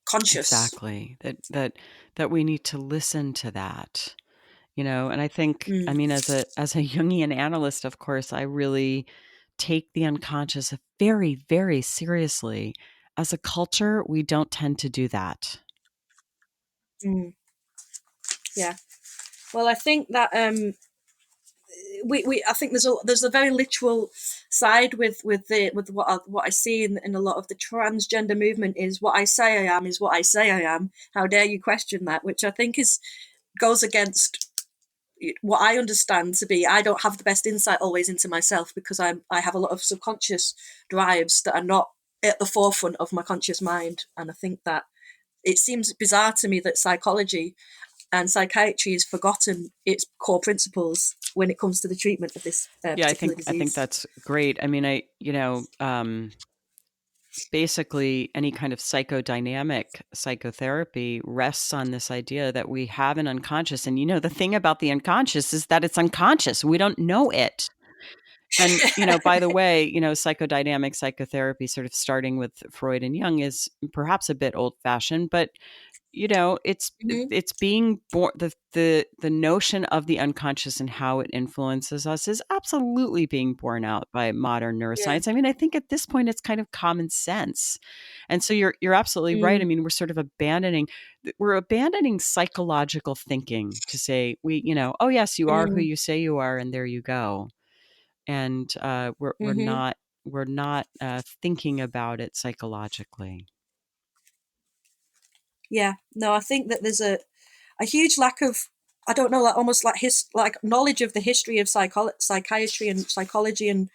conscious. Exactly. That we need to listen to that. And I think, I Mm, mean, as a Jungian analyst, of course, I really take the unconscious very, very seriously. As a culture, we don't tend to do that. mm, yeah. Well, I think that we I think there's a very literal side with what I see in a lot of the transgender movement is what I say I am is what I say I am. How dare you question that? Which I think is goes against what I understand to be. I don't have the best insight always into myself because I have a lot of subconscious drives that are not at the forefront of my conscious mind, and I think that it seems bizarre to me that psychology and psychiatry has forgotten its core principles when it comes to the treatment of this Yeah, particular I think disease. that's great. I mean, basically any kind of psychodynamic psychotherapy rests on this idea that we have an unconscious. And the thing about the unconscious is that it's unconscious. We don't know it. And, by the way, psychodynamic psychotherapy, sort of starting with Freud and Jung, is perhaps a bit old fashioned, but it's Mm-hmm. being born. The notion of the unconscious and how it influences us is absolutely being borne out by modern Yeah. neuroscience. I mean, I think at this point it's kind of common sense. And so you're absolutely right. I Mm, mean, we're abandoning psychological thinking to say oh yes, you are who mm, you say you are, and there you go. And mm-hmm. we're not thinking about it psychologically. Yeah. No, I think that there's a huge lack of, I don't know, like almost like like knowledge of the history of psychiatry and psychology, and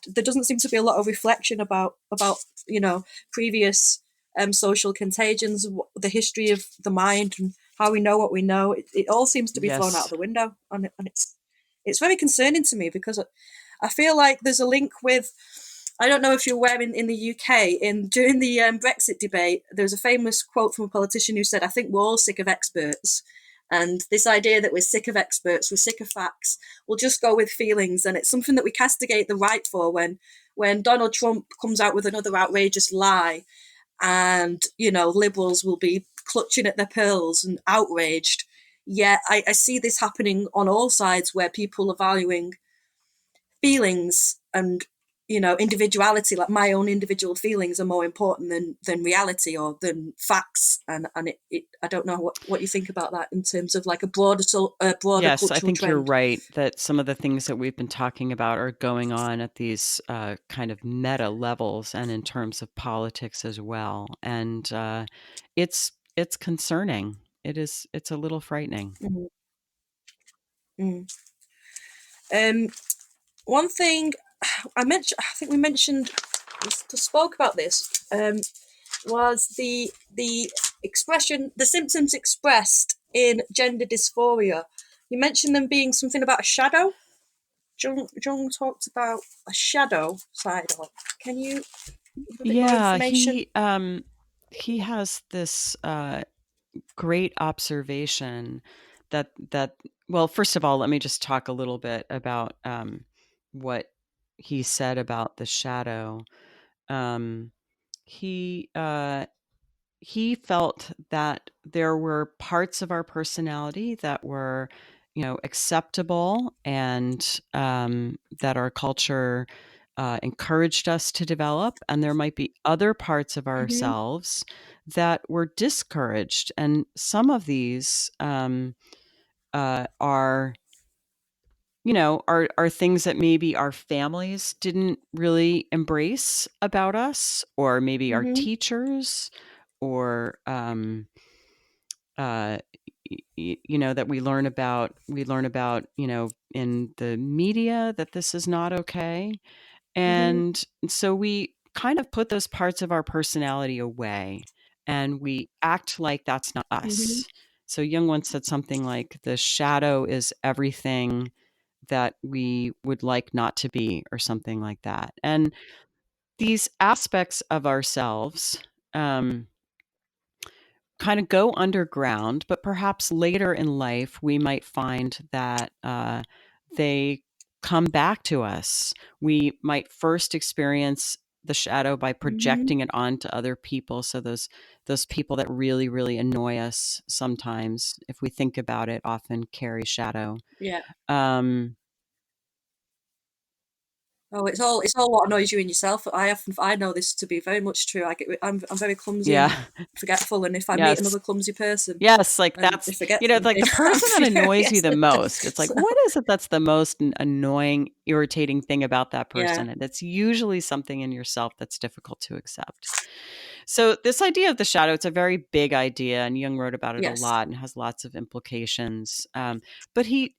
there doesn't seem to be a lot of reflection about previous social contagions, the history of the mind, and how we know what we know. It all seems to be thrown out of Yes. the window, and it's very concerning to me because I feel like there's a link with. I don't know if you're aware in the UK, during the Brexit debate, there was a famous quote from a politician who said, I think we're all sick of experts. And this idea that we're sick of experts, we're sick of facts, we'll just go with feelings. And it's something that we castigate the right for when Donald Trump comes out with another outrageous lie, and, liberals will be clutching at their pearls and outraged. Yet I see this happening on all sides where people are valuing feelings and individuality, like my own individual feelings are more important than reality or than facts, and I don't know what you think about that in terms of like a broader Yes, I cultural think you're trend. right that some of the things that we've been talking about are going on at these kind of meta levels and in terms of politics as well. And it's concerning. It's a little frightening. Mm, mm. um One thing I think we mentioned, we spoke about this, was the expression, the symptoms expressed in gender dysphoria. You mentioned them being something about a shadow. Jung talked about a shadow side of it. Can you give a bit more Yeah, information? he has this great observation that well, first of all, let me just talk a little bit about what he said about the shadow. Um, he he felt that there were parts of our personality that were, acceptable, and that our culture encouraged us to develop, and there might be other parts of Hmm. ourselves that were discouraged, and some of these are are things that maybe our families didn't really embrace about us, or maybe our Hmm. teachers, or uh, that we learn about in the media, that this is not okay, Hmm. and so we kind of put those parts of our personality away, and we act like that's not Hmm. us. So Jung once said something like, the shadow is everything that we would like not to be, or something like that. And these aspects of ourselves um, kind of go underground, but perhaps later in life we might find that they come back to us. We might first experience the shadow by Hmm. projecting it onto other people. So those people that really, really annoy us sometimes, if we think about it, often carry shadow. Yeah. Um, Oh, it's all what annoys you in yourself. I know this to be very much true. I'm very clumsy and yeah. forgetful, and if I meet Yes. another clumsy person Yes, like and they that's, forget like something, the I'm person that annoys you furious. the most. It's like, So, what is it that's the most annoying, irritating thing about that yeah. person? And it's usually something in yourself that's difficult to accept. So this idea of the shadow, it's a very big idea, and Jung wrote about it a Yes. lot and has lots of implications. But he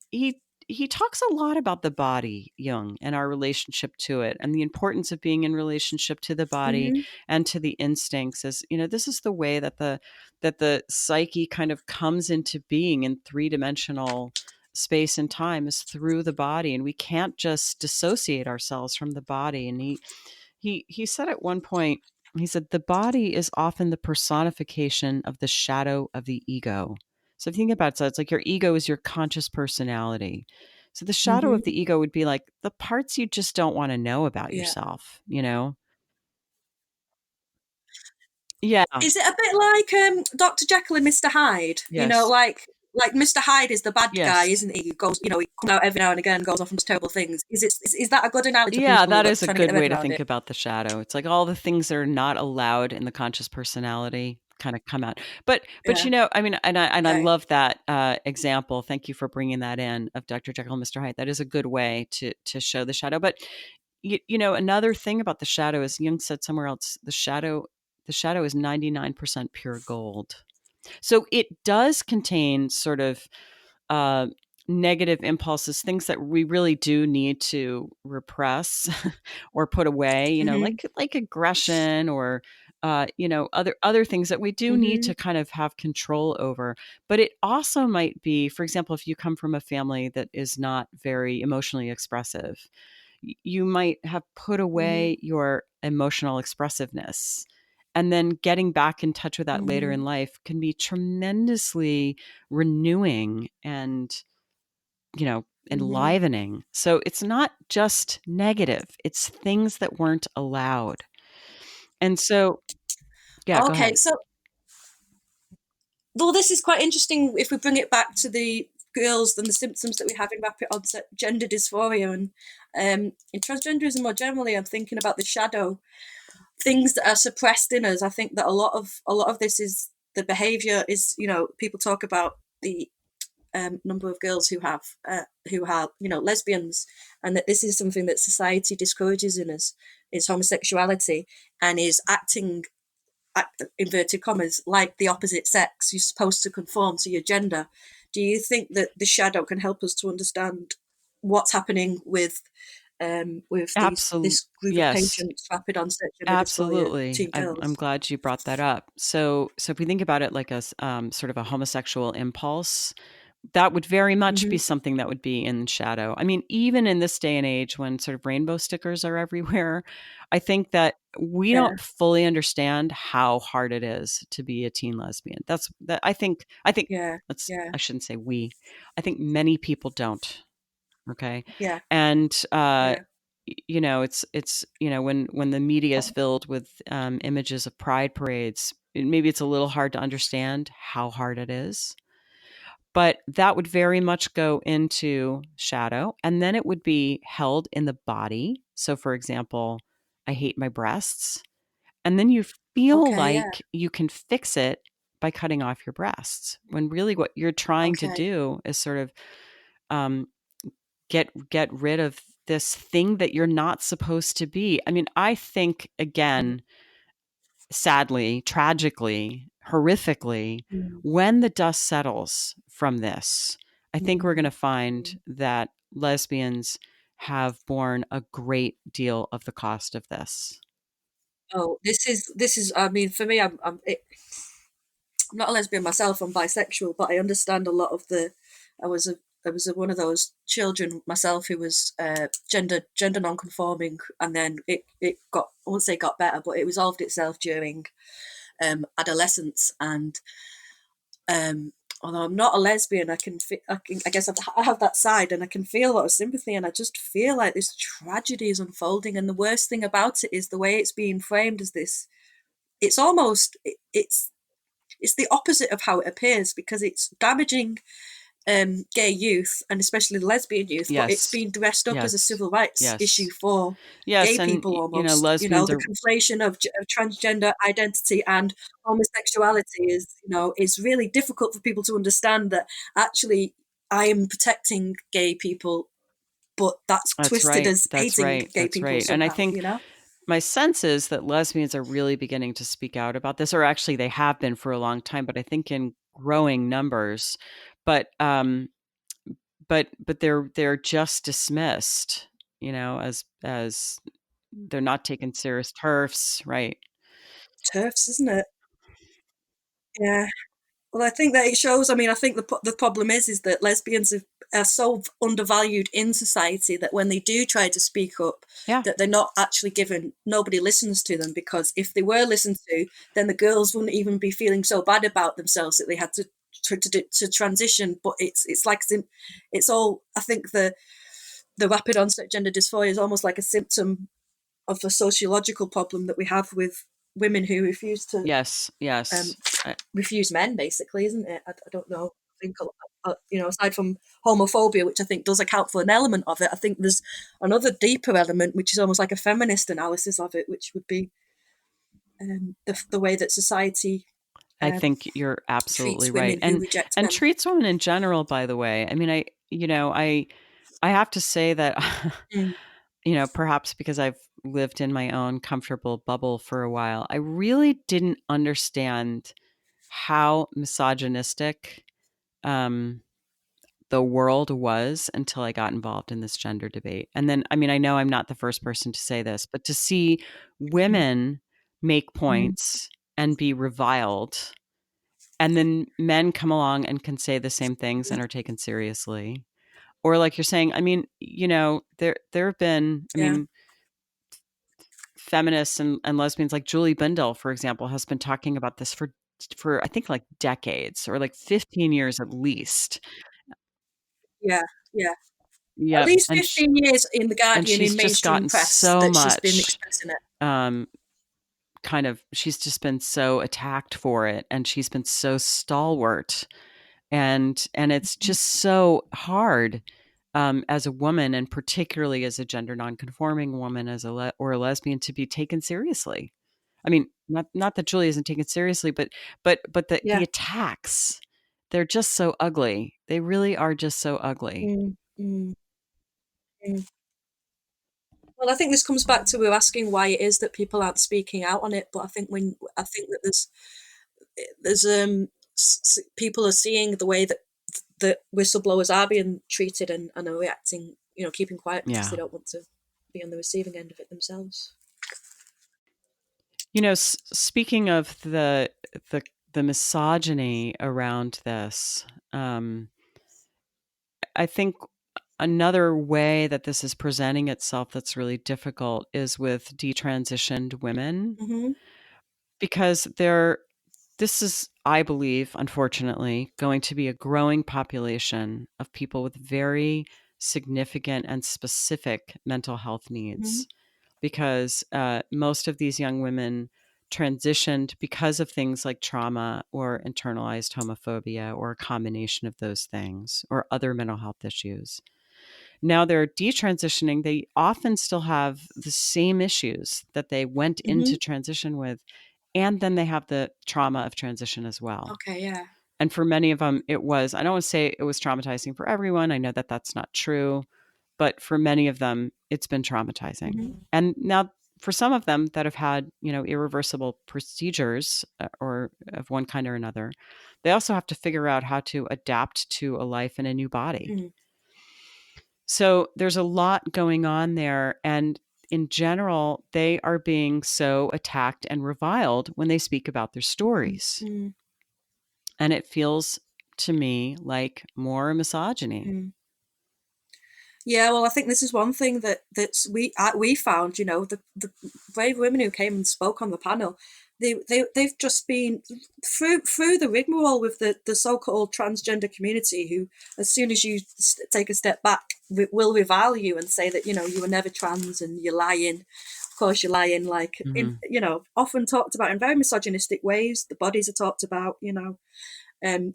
talks a lot about the body, Jung, and our relationship to it, and the importance of being in relationship to the body Hmm. and to the instincts. As this is the way that the psyche kind of comes into being in three-dimensional space and time, is through the body, and we can't just dissociate ourselves from the body. And he said at one point, he said, the body is often the personification of the shadow of the ego. So if you think about it, so it's like your ego is your conscious personality. So the shadow of Hmm. the ego would be like the parts you just don't want to know about Yeah. yourself. Yeah. Is it a bit like Dr. Jekyll and Mr. Hyde? Yes. Like Mr. Hyde is the bad guy, Yes. isn't he? He goes, he comes out every now and again, goes off and does terrible things. Is that a good analogy to Yeah, people who that are is a trying to get good their head way to around think it? about the shadow. It's like all the things that are not allowed in the conscious personality kind of come out. But Yeah. I mean, and I Okay. love that example. Thank you for bringing that in, of Dr. Jekyll and Mr. Hyde. That is a good way to show the shadow. But another thing about the shadow is, Jung said somewhere else, the shadow is 99% pure gold. So it does contain sort of uh, negative impulses, things that we really do need to repress or put away, Hmm. like aggression, or other things that we do need Hmm. to kind of have control over. But it also might be, for example, if you come from a family that is not very emotionally expressive, you might have put Hmm. away your emotional expressiveness. And then getting back in touch with that later Hmm. in life can be tremendously renewing and, Hmm. enlivening. So it's not just negative, it's things that weren't allowed. And so, yeah, go Okay, ahead. so well, this is quite interesting if we bring it back to the girls and the symptoms that we have in rapid onset gender dysphoria and in transgenderism more generally. I'm thinking about the shadow things that are suppressed in us. I think that a lot of this is the behaviour is people talk about the number of girls who are lesbians, and that this is something that society discourages in us is homosexuality and is acting inverted commas like the opposite sex. You're supposed to conform to your gender. Do you think that the shadow can help us to understand what's happening with Absolutely. this group of Yes. patients, rapid onset gender dysphoria Absolutely. teen I'm girls? glad you brought that up. So if we think about it like a sort of a homosexual impulse, that would very much be Mm-hmm. something that would be in shadow. I mean, even in this day and age when sort of rainbow stickers are everywhere, I think that we Yeah. don't fully understand how hard it is to be a teen lesbian. That's that I think Yeah. let's Yeah. I shouldn't say we. I think many people don't. Okay. Yeah. And Yeah. it's when the media is filled with images of pride parades, maybe it's a little hard to understand how hard it is, but that would very much go into shadow, and then it would be held in the body. So for example, I hate my breasts, and then you feel Okay. Yeah. like you can fix it by cutting off your breasts, when really what you're trying to Okay. do is sort of um, get rid of this thing that you're not supposed to be. I mean, I think again, sadly, tragically, horrifically, Mm, when the dust settles from this, I think we're going mm, to find mm. that lesbians have borne a great deal of the cost of this. Oh, this is. I mean, for me, I'm not a lesbian myself. I'm bisexual, but I understand a lot of the. I was a one of those children myself who was gender non-conforming, and then it got, I won't say got better, but it resolved itself during adolescence. And um, although I'm not a lesbian, I guess I have that side, and I can feel a lot of sympathy, and I just feel like this tragedy is unfolding. And the worst thing about it is the way it's being framed as this. It's almost it's the opposite of how it appears, because it's damaging gay youth, and especially lesbian youth, but it's Yes. being dressed up as a Yes. civil rights issue Yes. for Yes, gay and people almost. lesbians The are conflation of transgender identity and homosexuality is really difficult for people to understand, that actually I am protecting gay people, but that's that's twisted right. as That's hating right. gay That's people right. And I somehow, think my sense is that lesbians are really beginning to speak out about this, or actually they have been for a long time, but I think in growing numbers. But but they're just dismissed, as they're not taken serious. Turfs, right? turfs, isn't it? Yeah. Well, I think that it shows. I mean, I think the problem is that lesbians are so undervalued in society that when they do try to speak up, Yeah, that they're not actually given. Nobody listens to them, because if they were listened to, then the girls wouldn't even be feeling so bad about themselves that they had to transition. But it's like it's all. I think the rapid onset gender dysphoria is almost like a symptom of a sociological problem that we have with women who refuse to yes, um, yes. I, refuse men, basically, isn't it? I don't know. I think, aside from homophobia, which I think does account for an element of it, I think there's another deeper element, which is almost like a feminist analysis of it, which would be the way that society I um, think you're absolutely treats right. women who And reject and men. treats women in general, by the way. I mean, I have to say that Mm, perhaps because I've lived in my own comfortable bubble for a while, I really didn't understand how misogynistic um, the world was until I got involved in this gender debate. And then, I mean, I know I'm not the first person to say this, but to see mm, women make mm. points and be reviled, and then men come along and can say the same things Yeah, and are taken seriously. Or like you're saying, I mean, there have been, I yeah, mean, feminists and lesbians like Julie Bindel, for example, has been talking about this for I think like decades, or like 15 years at least. yeah, yeah. At Yep, least 15 years in the and Guardian, she's in just mainstream gotten press, so that she's been much expressing it. um she's just been so attacked for it, and she's been so stalwart, and it's just so hard as a woman, and particularly as a gender nonconforming woman, as or a lesbian, to be taken seriously. I mean, not that Julie isn't taken seriously, but the Yeah. attacks, they're just so ugly. They really are just so ugly. Mm, mm, mm. Well, I think this comes back to we're asking why it is that people aren't speaking out on it. But I think that there's people are seeing the way that whistleblowers are being treated, and are reacting, keeping quiet because they Yeah. don't want to be on the receiving end of it themselves. Speaking of the the misogyny around this, I think another way that this is presenting itself that's really difficult is with detransitioned women, Mm-hmm. because this is, I believe, unfortunately, going to be a growing population of people with very significant and specific mental health Mm-hmm. needs, because most of these young women transitioned because of things like trauma or internalized homophobia or a combination of those things or other mental health issues. Now they're detransitioning. They often still have the same issues that they went Mm-hmm. into transition with, and then they have the trauma of transition as well. Okay, yeah. And for many of them, it was, I don't want to say it was traumatizing for everyone. I know that that's not true, but for many of them, it's been traumatizing. Mm-hmm. And now for some of them that have had, irreversible procedures or of one kind or another, they also have to figure out how to adapt to a life in a new body. Mm-hmm. So there's a lot going on there. And in general, they are being so attacked and reviled when they speak about their stories. Mm-hmm. And it feels to me like more misogyny. Mm-hmm. Yeah, well, I think this is one thing we found. The brave women who came and spoke on the panel, they've just been through the rigmarole with the so-called transgender community, who, as soon as you take a step back, will revile you and say that you were never trans and you're lying. Of course, you're lying. Like, Mm-hmm. often talked about in very misogynistic ways. The bodies are talked about.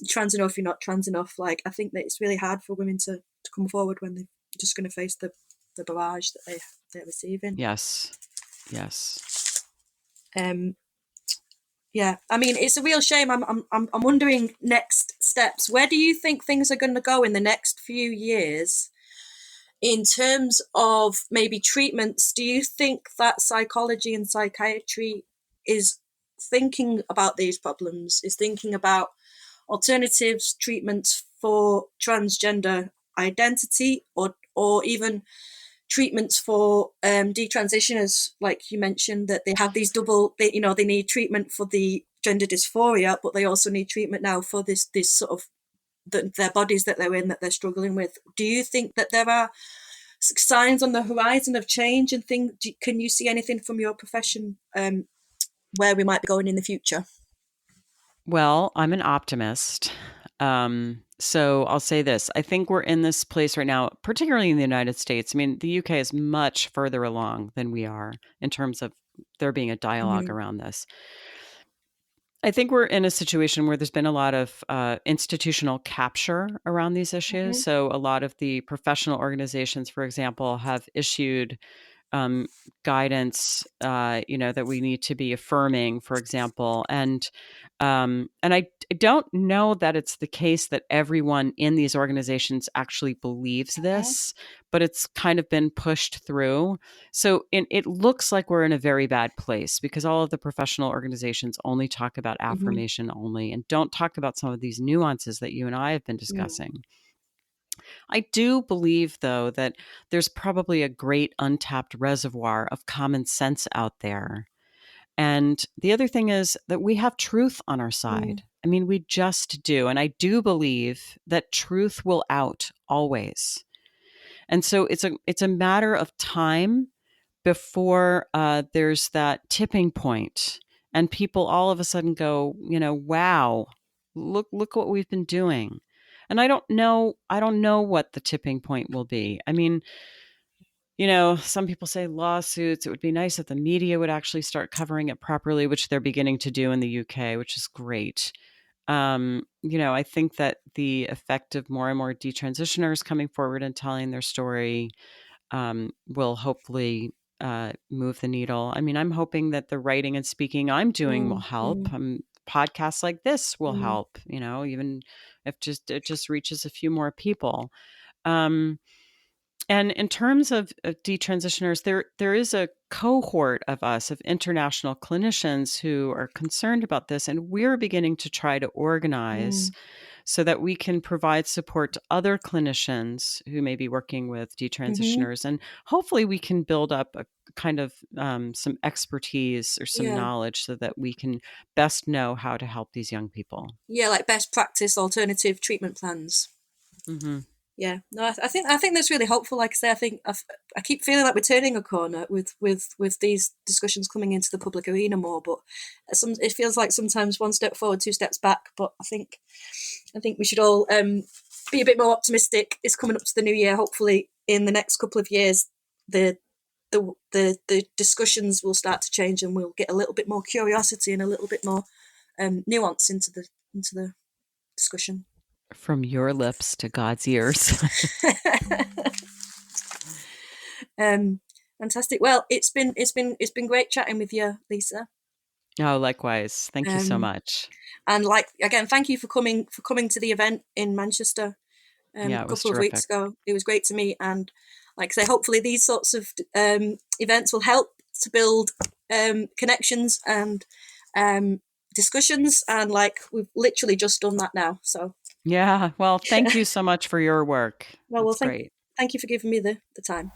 Trans enough, you're not trans enough. Like, I think that it's really hard for women to come forward when they're just going to face the barrage that they're receiving. Yes. Yes. Um, yeah, I mean, it's a real shame. I'm wondering next steps. Where do you think things are going to go in the next few years in terms of maybe treatments? Do you think that psychology and psychiatry is thinking about these problems, is thinking about alternatives, treatments for transgender identity, or even treatments for detransitioners, like you mentioned, that they have these they need treatment for the gender dysphoria, but they also need treatment now for this sort of their bodies that they're in, that they're struggling with. Do you think that there are signs on the horizon of change and things? Can you see anything from your profession where we might be going in the future? Well, I'm an optimist. So I'll say this. I think we're in this place right now, particularly in the United States. I mean, the UK is much further along than we are in terms of there being a dialogue Mm-hmm. around this. I think we're in a situation where there's been a lot of institutional capture around these issues. Mm-hmm. So a lot of the professional organizations, for example, have issued um, guidance, that we need to be affirming, for example. And I don't know that it's the case that everyone in these organizations actually believes this, but it's kind of been pushed through. So it looks like we're in a very bad place because all of the professional organizations only talk about Mm-hmm. affirmation only and don't talk about some of these nuances that you and I have been Mm-hmm. discussing. I do believe, though, that there's probably a great untapped reservoir of common sense out there. And the other thing is that we have truth on our Mm-hmm. side. I mean, we just do. And I do believe that truth will out always. And so it's a matter of time before there's that tipping point and people all of a sudden go, wow, look what we've been doing. And I don't know what the tipping point will be. I mean, some people say lawsuits. It would be nice if the media would actually start covering it properly, which they're beginning to do in the UK, which is great. I think that the effect of more and more detransitioners coming forward and telling their story will hopefully move the needle. I mean, I'm hoping that the writing and speaking I'm doing will help. Podcasts like this will Mm-hmm. help, even if it just reaches a few more people. Um, and in terms of detransitioners, there is a cohort of us, of international clinicians who are concerned about this, and we're beginning to try to organize so that we can provide support to other clinicians who may be working with Mm-hmm. detransitioners. And hopefully we can build up a kind of some expertise or some Yeah. knowledge so that we can best know how to help these young people. Yeah, like best practice alternative treatment plans. Hmm. Yeah, no, I think that's really hopeful. Like I say, I keep feeling like we're turning a corner with these discussions coming into the public arena more. But it feels like sometimes one step forward, two steps back. But I think we should all be a bit more optimistic. It's coming up to the new year. Hopefully, in the next couple of years, the discussions will start to change, and we'll get a little bit more curiosity and a little bit more nuance into the discussion. From your lips to God's ears. Fantastic. Well, it's been great chatting with you, Lisa. Oh, likewise. Thank you so much. And again, thank you for coming to the event in Manchester Yeah, a couple of weeks terrific. ago. It was great to meet, and like I say, hopefully these sorts of events will help to build connections and discussions, and like we've literally just done that now. So yeah, well, thank you so much for your work. That's great. Thank you for giving me the time.